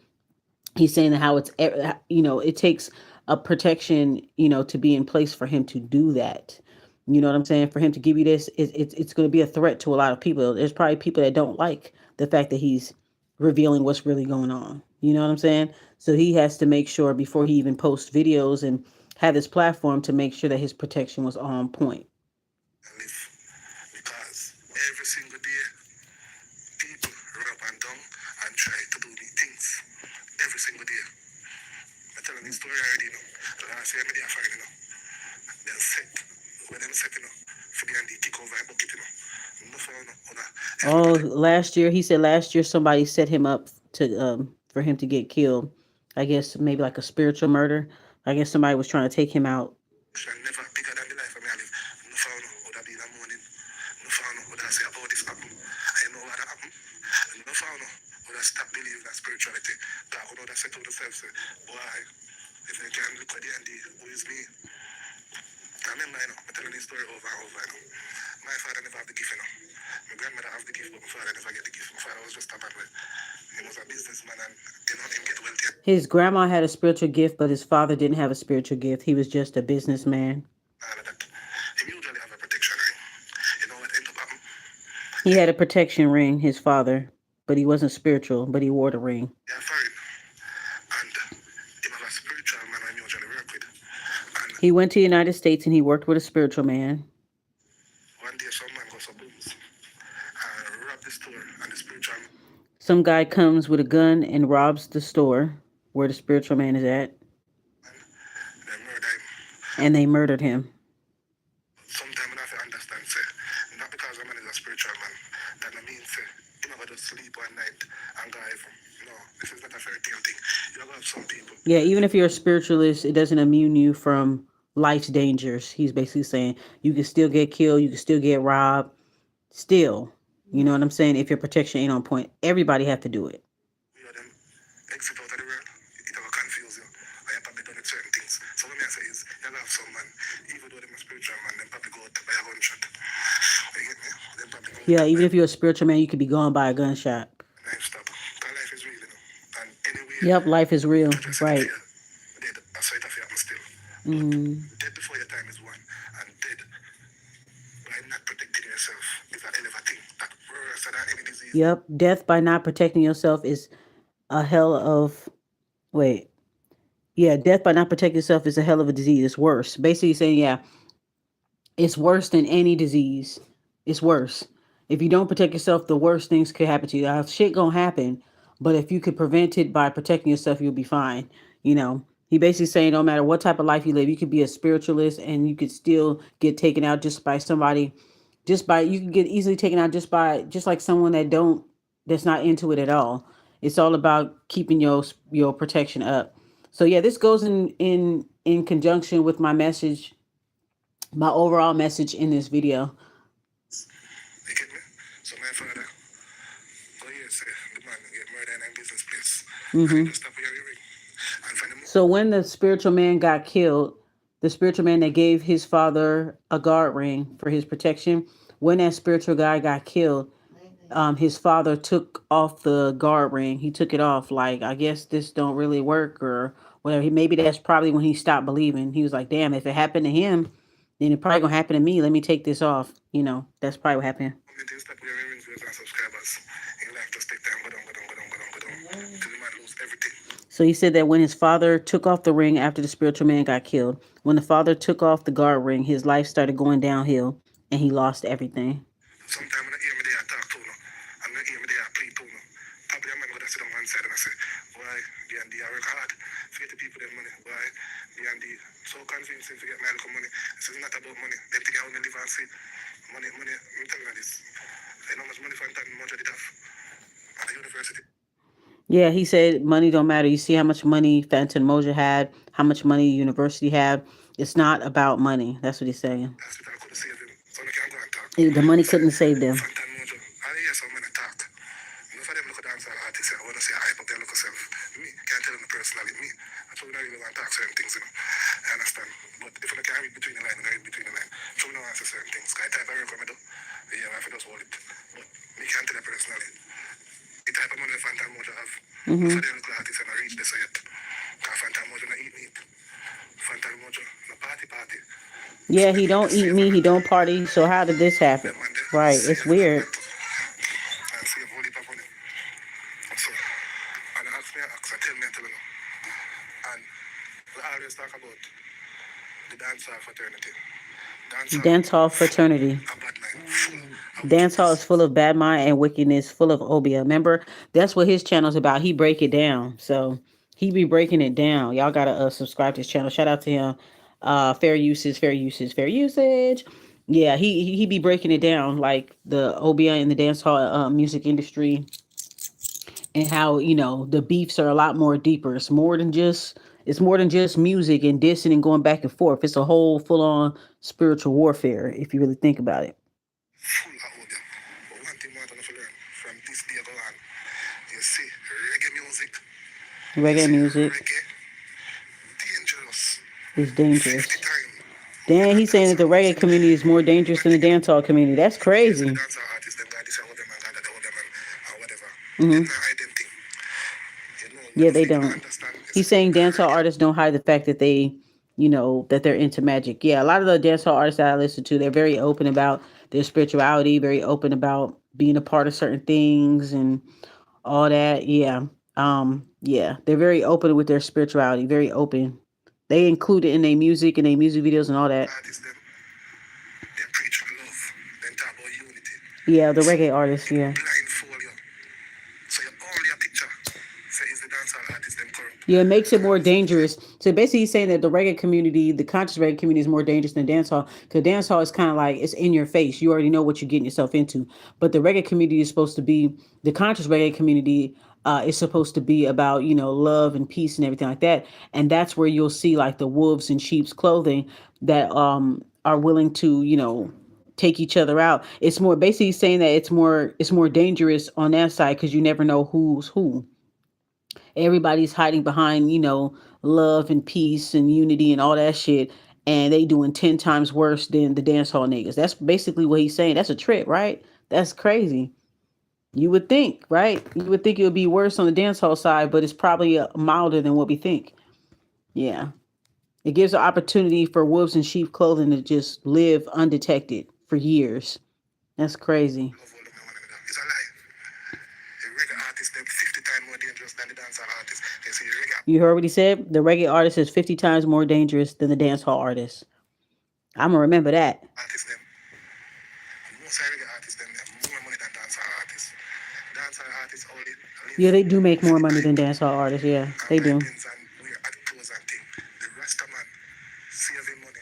He's saying that how it's, it takes a protection, to be in place for him to do that. You know what I'm saying? For him to give you this, it's going to be a threat to a lot of people. There's probably people that don't like the fact that he's revealing what's really going on. You know what I'm saying? So he has to make sure before he even posts videos and have this platform to make sure that his protection was on point. Because every single day, people run up and down and try to do the things. Every single day. I'm telling the story already, Last year, I find, Then set, when them set, for the kick over a bucket, Oh, last year, he said last year somebody set him up to for him to get killed. I guess maybe like a spiritual murder. I guess somebody was trying to take him out. Never bigger than the life of me I live. No found would have been a morning. No found would have say about this happen. I know what happened. No found would have stop believing in spirituality. That would have said to themselves, boy, if they can look at the end, who is me? I remember, I'm telling this story over and over, My father never had the gift, My grandmother has the gift, but my father never get the gift. My father was just a bad way. He was a businessman and, him get wealthy. His grandma had a spiritual gift, but his father didn't have a spiritual gift. He was just a businessman. He usually have a protection ring. You know what ended up happening? He had a protection ring, his father, but he wasn't spiritual, but he wore the ring. Yeah, foreign. And he was a spiritual man I usually work with. And he went to the United States and he worked with a spiritual man. One day some man goes to booms and rob the store and the spiritual man. Some guy comes with a gun and robs the store where the spiritual man is at. They murder him. And they murdered him. Sometimes I have to understand, say, not because a man is a spiritual man, that means, say, you never just sleep one night and go heaven. No, this is not a fairy tale thing. You have some people. Yeah, even if you're a spiritualist, it doesn't immune you from life's dangers. He's basically saying you can still get killed, you can still get robbed, still. You know what I'm saying? If your protection ain't on point, everybody have to do it. You know them exit out of the world, it will confuse you. I have probably done it certain things. So what I say is, you have some man, even though they're a spiritual man, they probably go out by a gunshot. You get me? They probably go yeah, even if you're a spiritual man, you could be gone by a gunshot. Stop. Because life is real, And anyway, yep, life is real, right. Dead, a sight of you happen still. Dead before your time is one, and dead by not protecting yourself is a hell of a thing. That worse than any disease. Yep, death by not protecting yourself is a hell of... Wait. Yeah, death by not protecting yourself is a hell of a disease. It's worse. Basically saying, yeah, it's worse than any disease. It's worse. If you don't protect yourself, the worst things could happen to you. Now, shit gonna happen, but if you could prevent it by protecting yourself, you'll be fine. He basically saying no matter what type of life you live, you could be a spiritualist and you could still get taken out just by somebody, you can get easily taken out just like someone that's not into it at all. It's all about keeping your protection up. So yeah, this goes in conjunction with my message, my overall message in this video. You get me? So my father, say the man get murdered in a business place. And he just stop hearing ring. So when the spiritual man got killed, the spiritual man that gave his father a guard ring for his protection, when that spiritual guy got killed, his father took off the guard ring. He took it off like, I guess this don't really work or whatever. Maybe that's probably when he stopped believing. He was like, damn, if it happened to him, then it probably gonna happen to me. Let me take this off. That's probably what happened. So he said that when his father took off the ring after the spiritual man got killed, when the father took off the guard ring, his life started going downhill and he lost everything. Sometimes when I hear me there talk to I'm not hear me there play too. No. Probably a man would have sit on one side and I say, why? The and the I work hard to get the people their money. Why? The and the so convincing to get my little money. This is not about money. They think I want to live and see. Money, I'm telling you this. I know how much money Fantan Mojah did have at the university. Yeah, he said money don't matter. You see how much money Fantan Mojah had, how much money university had. It's not about money. That's what he's saying. The hospital could save him. So I can go and talk. The money So, couldn't save them. Fantan Mojah, I hear some men talk. Enough of them look at dancehall artists. I want to say hype up their look self. Me, can't tell them personally. Me, I told you I really want to talk certain things, you know. I understand. But if I can read between the line, I read between the line. So I don't answer certain things. Because I type of work I do. Yeah, I have to just hold it. But me can't tell you personally. The type of money Fantan Mojah have. Enough of them look artists and I reach this yet. Because Fantan Mojah not eat meat. Fantan Mojah no party. Yeah, he don't eat meat. He don't party. So how did this happen? Right. It's weird. And save a whole heap of money. So, and ask me, I tell me, I tell you. And we always talk about the dancehall fraternity. Dance hall fraternity. A bad mind, full of Dance hall wickedness. is full of bad mind and wickedness, full of obia. Remember, that's what his channel's about. He break it down. So he be breaking it down. Y'all gotta subscribe to his channel. Shout out to him. Fair usage, fair usage, fair usage. Yeah, he be breaking it down like the obia in the dance hall music industry, and how the beefs are a lot more deeper. It's more than just music and dissing and going back and forth. It's a whole full on spiritual warfare if you really think about it. Full of them. But one thing I want to learn from this day go on, you see reggae music, you Reggae see music reggae dangerous is 50 dangerous. times more Dan, than he's saying that the dancehall reggae music. community is more dangerous One than the thing dancehall community. That's yes, the crazy. dancehall artists, them got this and them and got that them and whatever. Them Hmm. not hide them thing. You know, Yeah, one they thing I don't. understand is He's saying dancehall reggae. artists don't hide the fact that that they're into magic. Yeah, a lot of the dancehall artists that I listen to, they're very open about their spirituality, very open about being a part of certain things and all that. Yeah. Yeah, they're very open with their spirituality, very open. They include it in their music and their music videos and all that. Artists, them preach love, them talk about unity. Yeah, the So reggae artists, it yeah. blindfold you. So you only a picture. Say is the dancehall artist them Yeah, it makes it more corrupt. dangerous. So basically, he's saying that the reggae community, the conscious reggae community, is more dangerous than dancehall. Because dancehall is kind of like it's in your face. You already know what you're getting yourself into. But the reggae community is supposed to be the conscious reggae community. Is supposed to be about love and peace and everything like that. And that's where you'll see like the wolves in sheep's clothing that are willing to take each other out. It's more basically saying that it's more dangerous on that side because you never know who's who. Everybody's hiding behind love and peace and unity and all that shit, and they doing 10 times worse than the dance hall niggas. That's basically what he's saying. That's a trip, right? That's crazy. You would think, right? You would think it would be worse on the dance hall side, but it's probably milder than what we think. Yeah, it gives an opportunity for wolves in sheep clothing to just live undetected for years. That's crazy. Love all them and one another. It's a lie. The reggae artists them 50 times more dangerous than the dancehall artists. They say the reggae You heard what he said? The reggae artist is 50 times more dangerous than the dance hall artist. I'm gonna remember that. artists them, most reggae artists them have more money than dancehall artists. Dancehall artists only live Yeah, they do make for more the money than hype dancehall artists. Yeah, and they buy do. pins and wear hot clothes and thing. The Rasta man saving money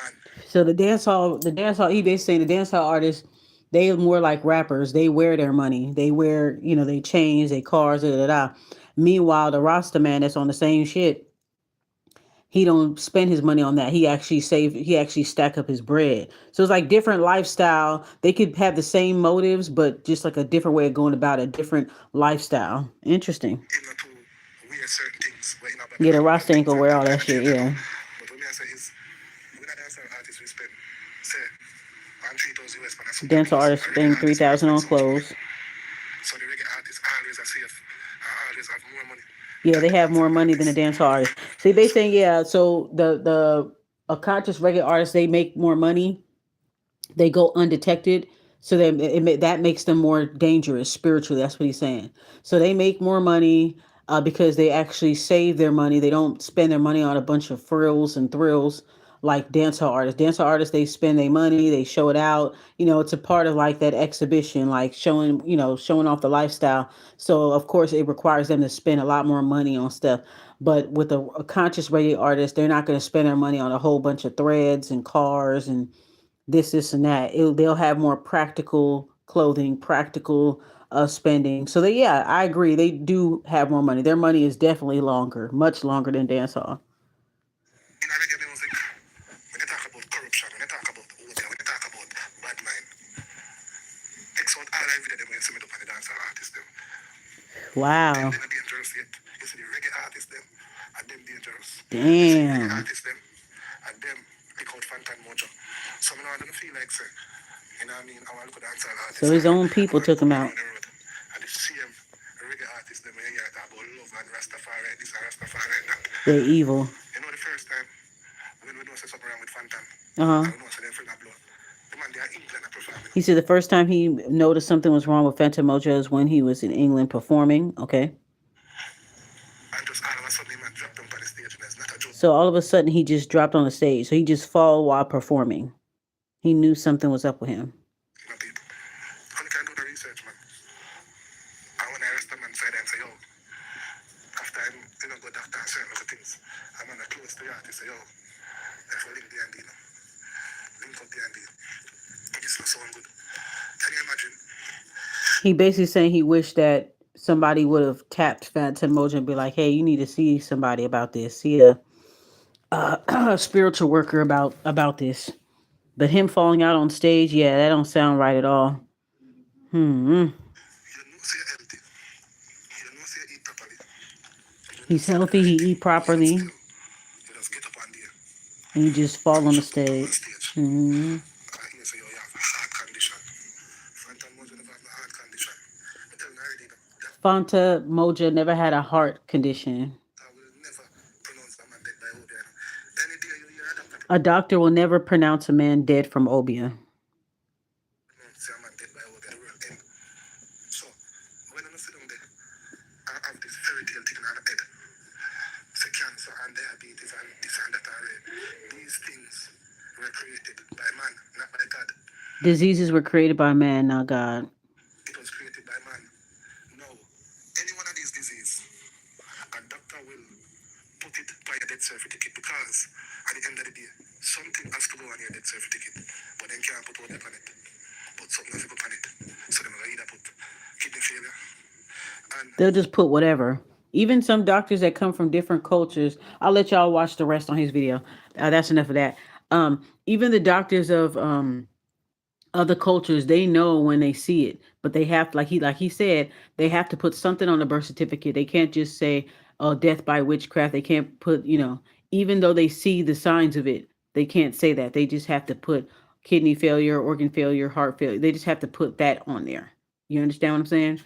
and So the dancehall, he basically saying the dancehall artists, they are more like rappers. They wear their money. They wear, they chains, they cars, da da da. Meanwhile, the Rasta man that's on the same shit, he don't spend his money on that. He actually save. He actually stack up his bread. So it's like different lifestyle. They could have the same motives, but just like a different way of going about it, different lifestyle. Interesting. him not to wear certain things, but in a Yeah, the Babylon and Rasta ain't things gonna and wear them all kind that of shit. things, you know. Yeah. But what I say is, when a dancehall artist we spend, say, on 3,000 US for some Dancehall clothes, artists a reggae spend three artist might thousand spend on so much money. clothes. So the reggae artists always are safe, always have more money Yeah, than they the have more dancehall money than a artists. dancehall artist. See, they So saying yeah. So the a conscious reggae artist, they make more money. They go undetected, so that makes them more dangerous spiritually. That's what he's saying. So they make more money because they actually save their money. They don't spend their money on a bunch of frills and thrills like dancehall artists. Dancehall artists, they spend their money, they show it out. It's a part of like that exhibition, like showing, showing off the lifestyle. So of course it requires them to spend a lot more money on stuff. But with a conscious radio artist, they're not going to spend their money on a whole bunch of threads and cars and this and that. They'll have more practical clothing, practical spending. So yeah, I agree. They do have more money. Their money is definitely longer, much longer than dancehall. In a reggae music, when you talk about corruption, when you talk about order, when you talk about bad mind, exalt all I video them when you see me up on the dancehall artists them. Them Wow. they not dangerous yet. You see the reggae artists them, and them dangerous. You see the reggae Damn. artists them, and them pick out Fantan Mojah. So I don't feel like say, you know what I mean? I want to look at dancehall So artists his and own I people want to took come him around out. the road. And the same reggae artists them when you hear about love and Rastafari, this and Rastafari and that. They're evil. You know the first time when we know say something wrong with Fantan, Uh-huh. I know say them friend a blood. The man they are England a performing. He said the first time he noticed something was wrong with Fantan Mojah is when he was in England performing. Okay. And just all of a sudden the man dropped down on the stage and it's not a joke. So all of a sudden he just dropped on the stage. So he just fall while performing. He knew something was up with him. You know people. Only can do the research, man. And when I arrest a man side and say, yo, after I go doctor and certain other things, I'm on a close to the artist say, yo, if we link the and deal. Link up the and deal. It's not so good. Can you imagine? He basically saying he wished that somebody would have tapped Fantan Mojah and be like, "Hey, you need to see somebody about this. See a spiritual worker about this." But him falling out on stage, yeah, that don't sound right at all. Hmm. You know, say you're healthy. You know, say you eat properly. You know, He's say the healthy. right He thing. eat Yet properly, still, you just get up on there and he just and fall on the jump up on stage. stage. Hmm. And you say, yo, you have a heart condition. Fantan Mojah never have a heart condition. I tell you already, that Fanta Moja never had a heart condition. I will never pronounce a man dead by Obiano. Any day you hear a doctor A doctor will never pronounce a man dead from obia. pronounce a man dead by Obiano, the world end. So, when I sit down there, I have this fairy tale thing on the head. Say cancer and diabetes and this and that and these things were created by man, not by God. Diseases were created by man, not God. It was created by man. No. Any one of these diseases, a doctor will put it by your death certificate because at the end of the day, something has to go on your death certificate, but then can't put all that on it. But something has to go on it. So they will either put kidney failure and They'll just put whatever. Even some doctors that come from different cultures. I'll let y'all watch the rest on his video. That's enough of that. Even the doctors of other cultures, they know when they see it, but they have, like he said, they have to put something on the birth certificate. They can't just say, "Oh, death by witchcraft." They can't put, even though they see the signs of it, they can't say that. They just have to put kidney failure, organ failure, heart failure. They just have to put that on there. You understand what I'm saying?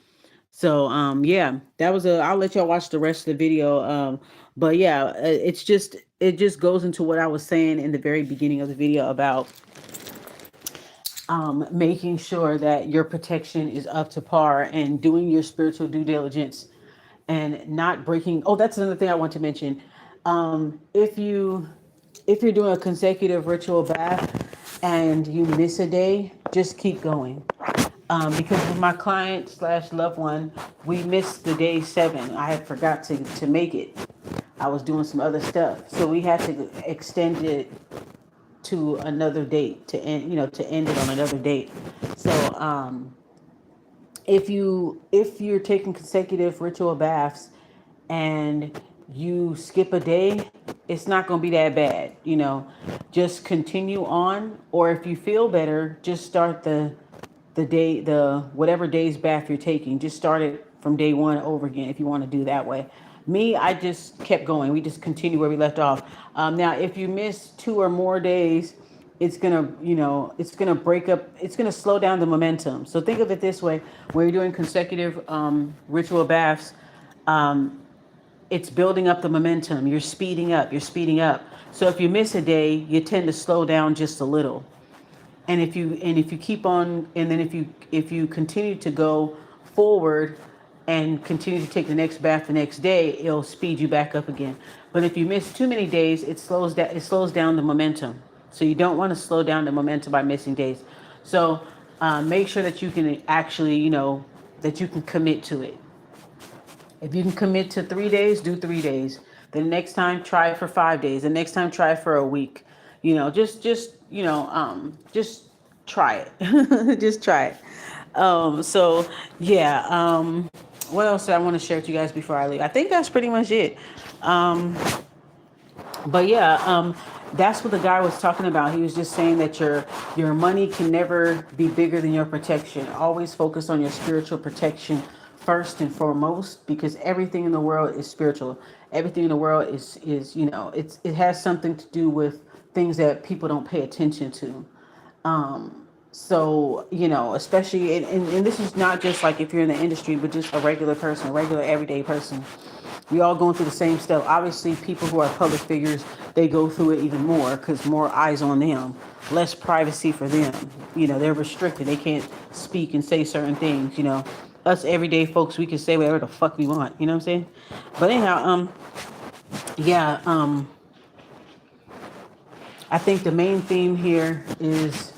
So yeah, that was a I'll let y'all watch the rest of the video. But yeah, it just goes into what I was saying in the very beginning of the video about making sure that your protection is up to par and doing your spiritual due diligence and not breaking. Oh, that's another thing I want to mention. If you're doing a consecutive ritual bath and you miss a day, just keep going. Because with my client slash loved one, we missed the day 7. I had forgot to make it. I was doing some other stuff, so we had to extend it to another date to end it on another date. So if you're taking consecutive ritual baths and you skip a day, it's not going to be that bad. Just continue on, or if you feel better, just start the whatever day's bath you're taking, just start it from day 1 over again if you want to do that way. Me, I just kept going. We just continue where we left off. Now if you miss 2 or more days, it's gonna break up, it's gonna slow down the momentum. So think of it this way: when you're doing consecutive ritual baths, it's building up the momentum. You're speeding up. So if you miss a day, you tend to slow down just a little. And if you keep on, and then if you continue to go forward and continue to take the next bath the next day, it'll speed you back up again. But if you miss too many days, it slows down the momentum. So you don't want to slow down the momentum by missing days. So make sure that you can actually, that you can commit to it. If you can commit to 3 days, do 3 days. The next time, try it for 5 days. The next time, try it for a week. Just try it. Just try it. So yeah. What else did I want to share with you guys before I leave? I think that's pretty much it. Um, but yeah, that's what the guy was talking about. He was just saying that your money can never be bigger than your protection. Always focus on your spiritual protection first and foremost, because everything in the world is spiritual. Everything in the world is it has something to do with things that people don't pay attention to. So, especially, and this is not just like if you're in the industry, but just a regular person, a regular everyday person. We all going through the same stuff. Obviously, people who are public figures, they go through it even more because more eyes on them, less privacy for them. They're restricted. They can't speak and say certain things. Us everyday folks, we can say whatever the fuck we want. You know what I'm saying? But anyhow, yeah, I think the main theme here is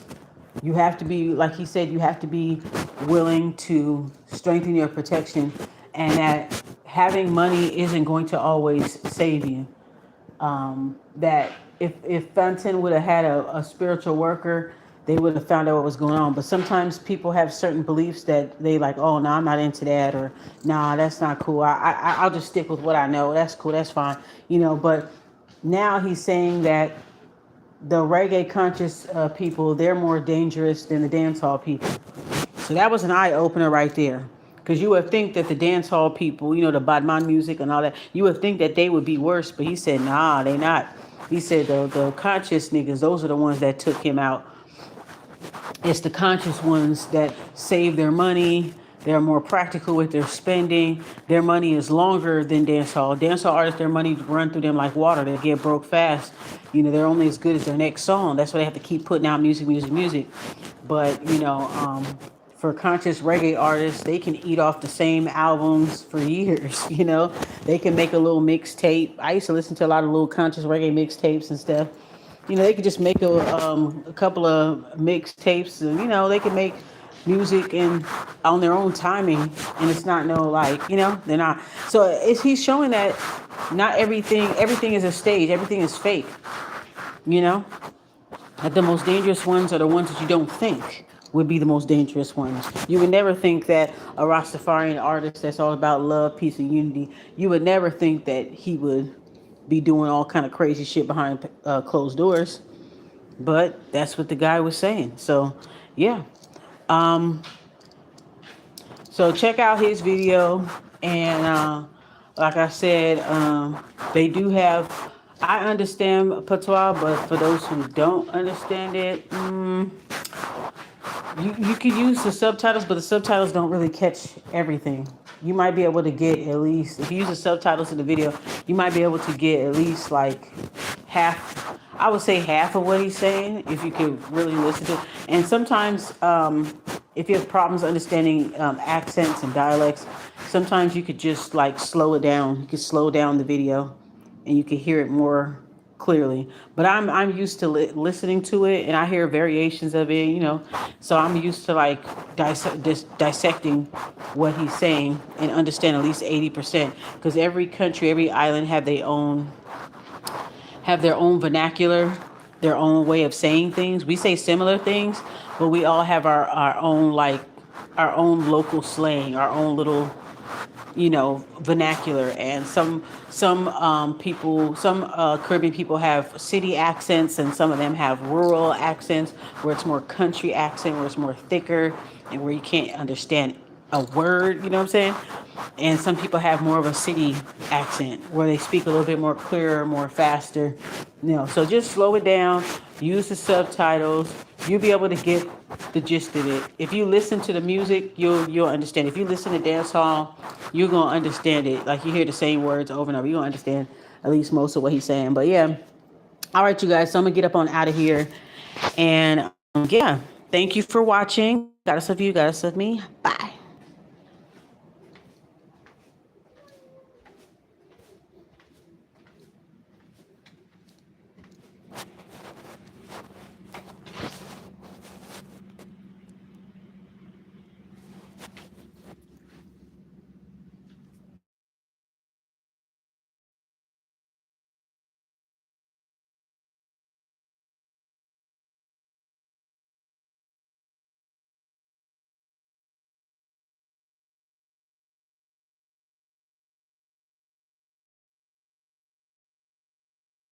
you have to be, like he said, you have to be willing to strengthen your protection, and that having money isn't going to always save you. That if Fantan would have had a spiritual worker, they would have found out what was going on. But sometimes people have certain beliefs that they like, oh, no, I'm not into that, or nah, that's not cool. I'll just stick with what I know. That's cool. That's fine. But now he's saying that the reggae conscious people, they're more dangerous than the dancehall people. So that was an eye opener right there. Because you would think that the dancehall people, the Badman music and all that, you would think that they would be worse. But he said, nah, they not. He said the conscious niggas, those are the ones that took him out. It's the conscious ones that save their money. They're more practical with their spending. Their money is longer than dancehall. Dancehall artists, their money run through them like water. They get broke fast. They're only as good as their next song. That's why they have to keep putting out music, music, music. But, for conscious reggae artists, they can eat off the same albums for years. They can make a little mixtape. I used to listen to a lot of little conscious reggae mixtapes and stuff. They could just make a couple of mixtapes, and they can make music and on their own timing, and it's not no like they're not. So he's showing that not everything is a stage, everything is fake. That the most dangerous ones are the ones that you don't think would be the most dangerous ones. You would never think that a Rastafarian artist that's all about love, peace, and unity, you would never think that he would be doing all kind of crazy shit behind closed doors. But that's what the guy was saying. So, yeah. Um, so check out his video, and like I said, they do have. I understand patois, but for those who don't understand it, you could use the subtitles, but the subtitles don't really catch everything. You might be able to get at least, if you use the subtitles in the video, you might be able to get at least like half, I would say half of what he's saying, if you could really listen to it. And sometimes, if you have problems understanding accents and dialects, sometimes you could just like slow it down. You could slow down the video and you can hear it more clearly. But I'm used to listening to it, and I hear variations of it, so I'm used to like dissecting what he's saying and understand at least 80%, because every country, every island have their own vernacular, their own way of saying things. We say similar things, but we all have our own like our own local slang, our own little vernacular. And some people, some Caribbean people have city accents, and some of them have rural accents where it's more country accent, where it's more thicker and where you can't understand a word, you know what I'm saying? And some people have more of a city accent where they speak a little bit more clearer, more faster. So just slow it down, use the subtitles. You'll be able to get the gist of it. If you listen to the music, you'll understand. If you listen to dance hall, you're gonna understand it. Like you hear the same words over and over, you're gonna understand at least most of what he's saying. But yeah. All right, you guys. So I'm gonna get up on out of here. And yeah, thank you for watching. Gotta stuff you, gotta stuff me. Bye.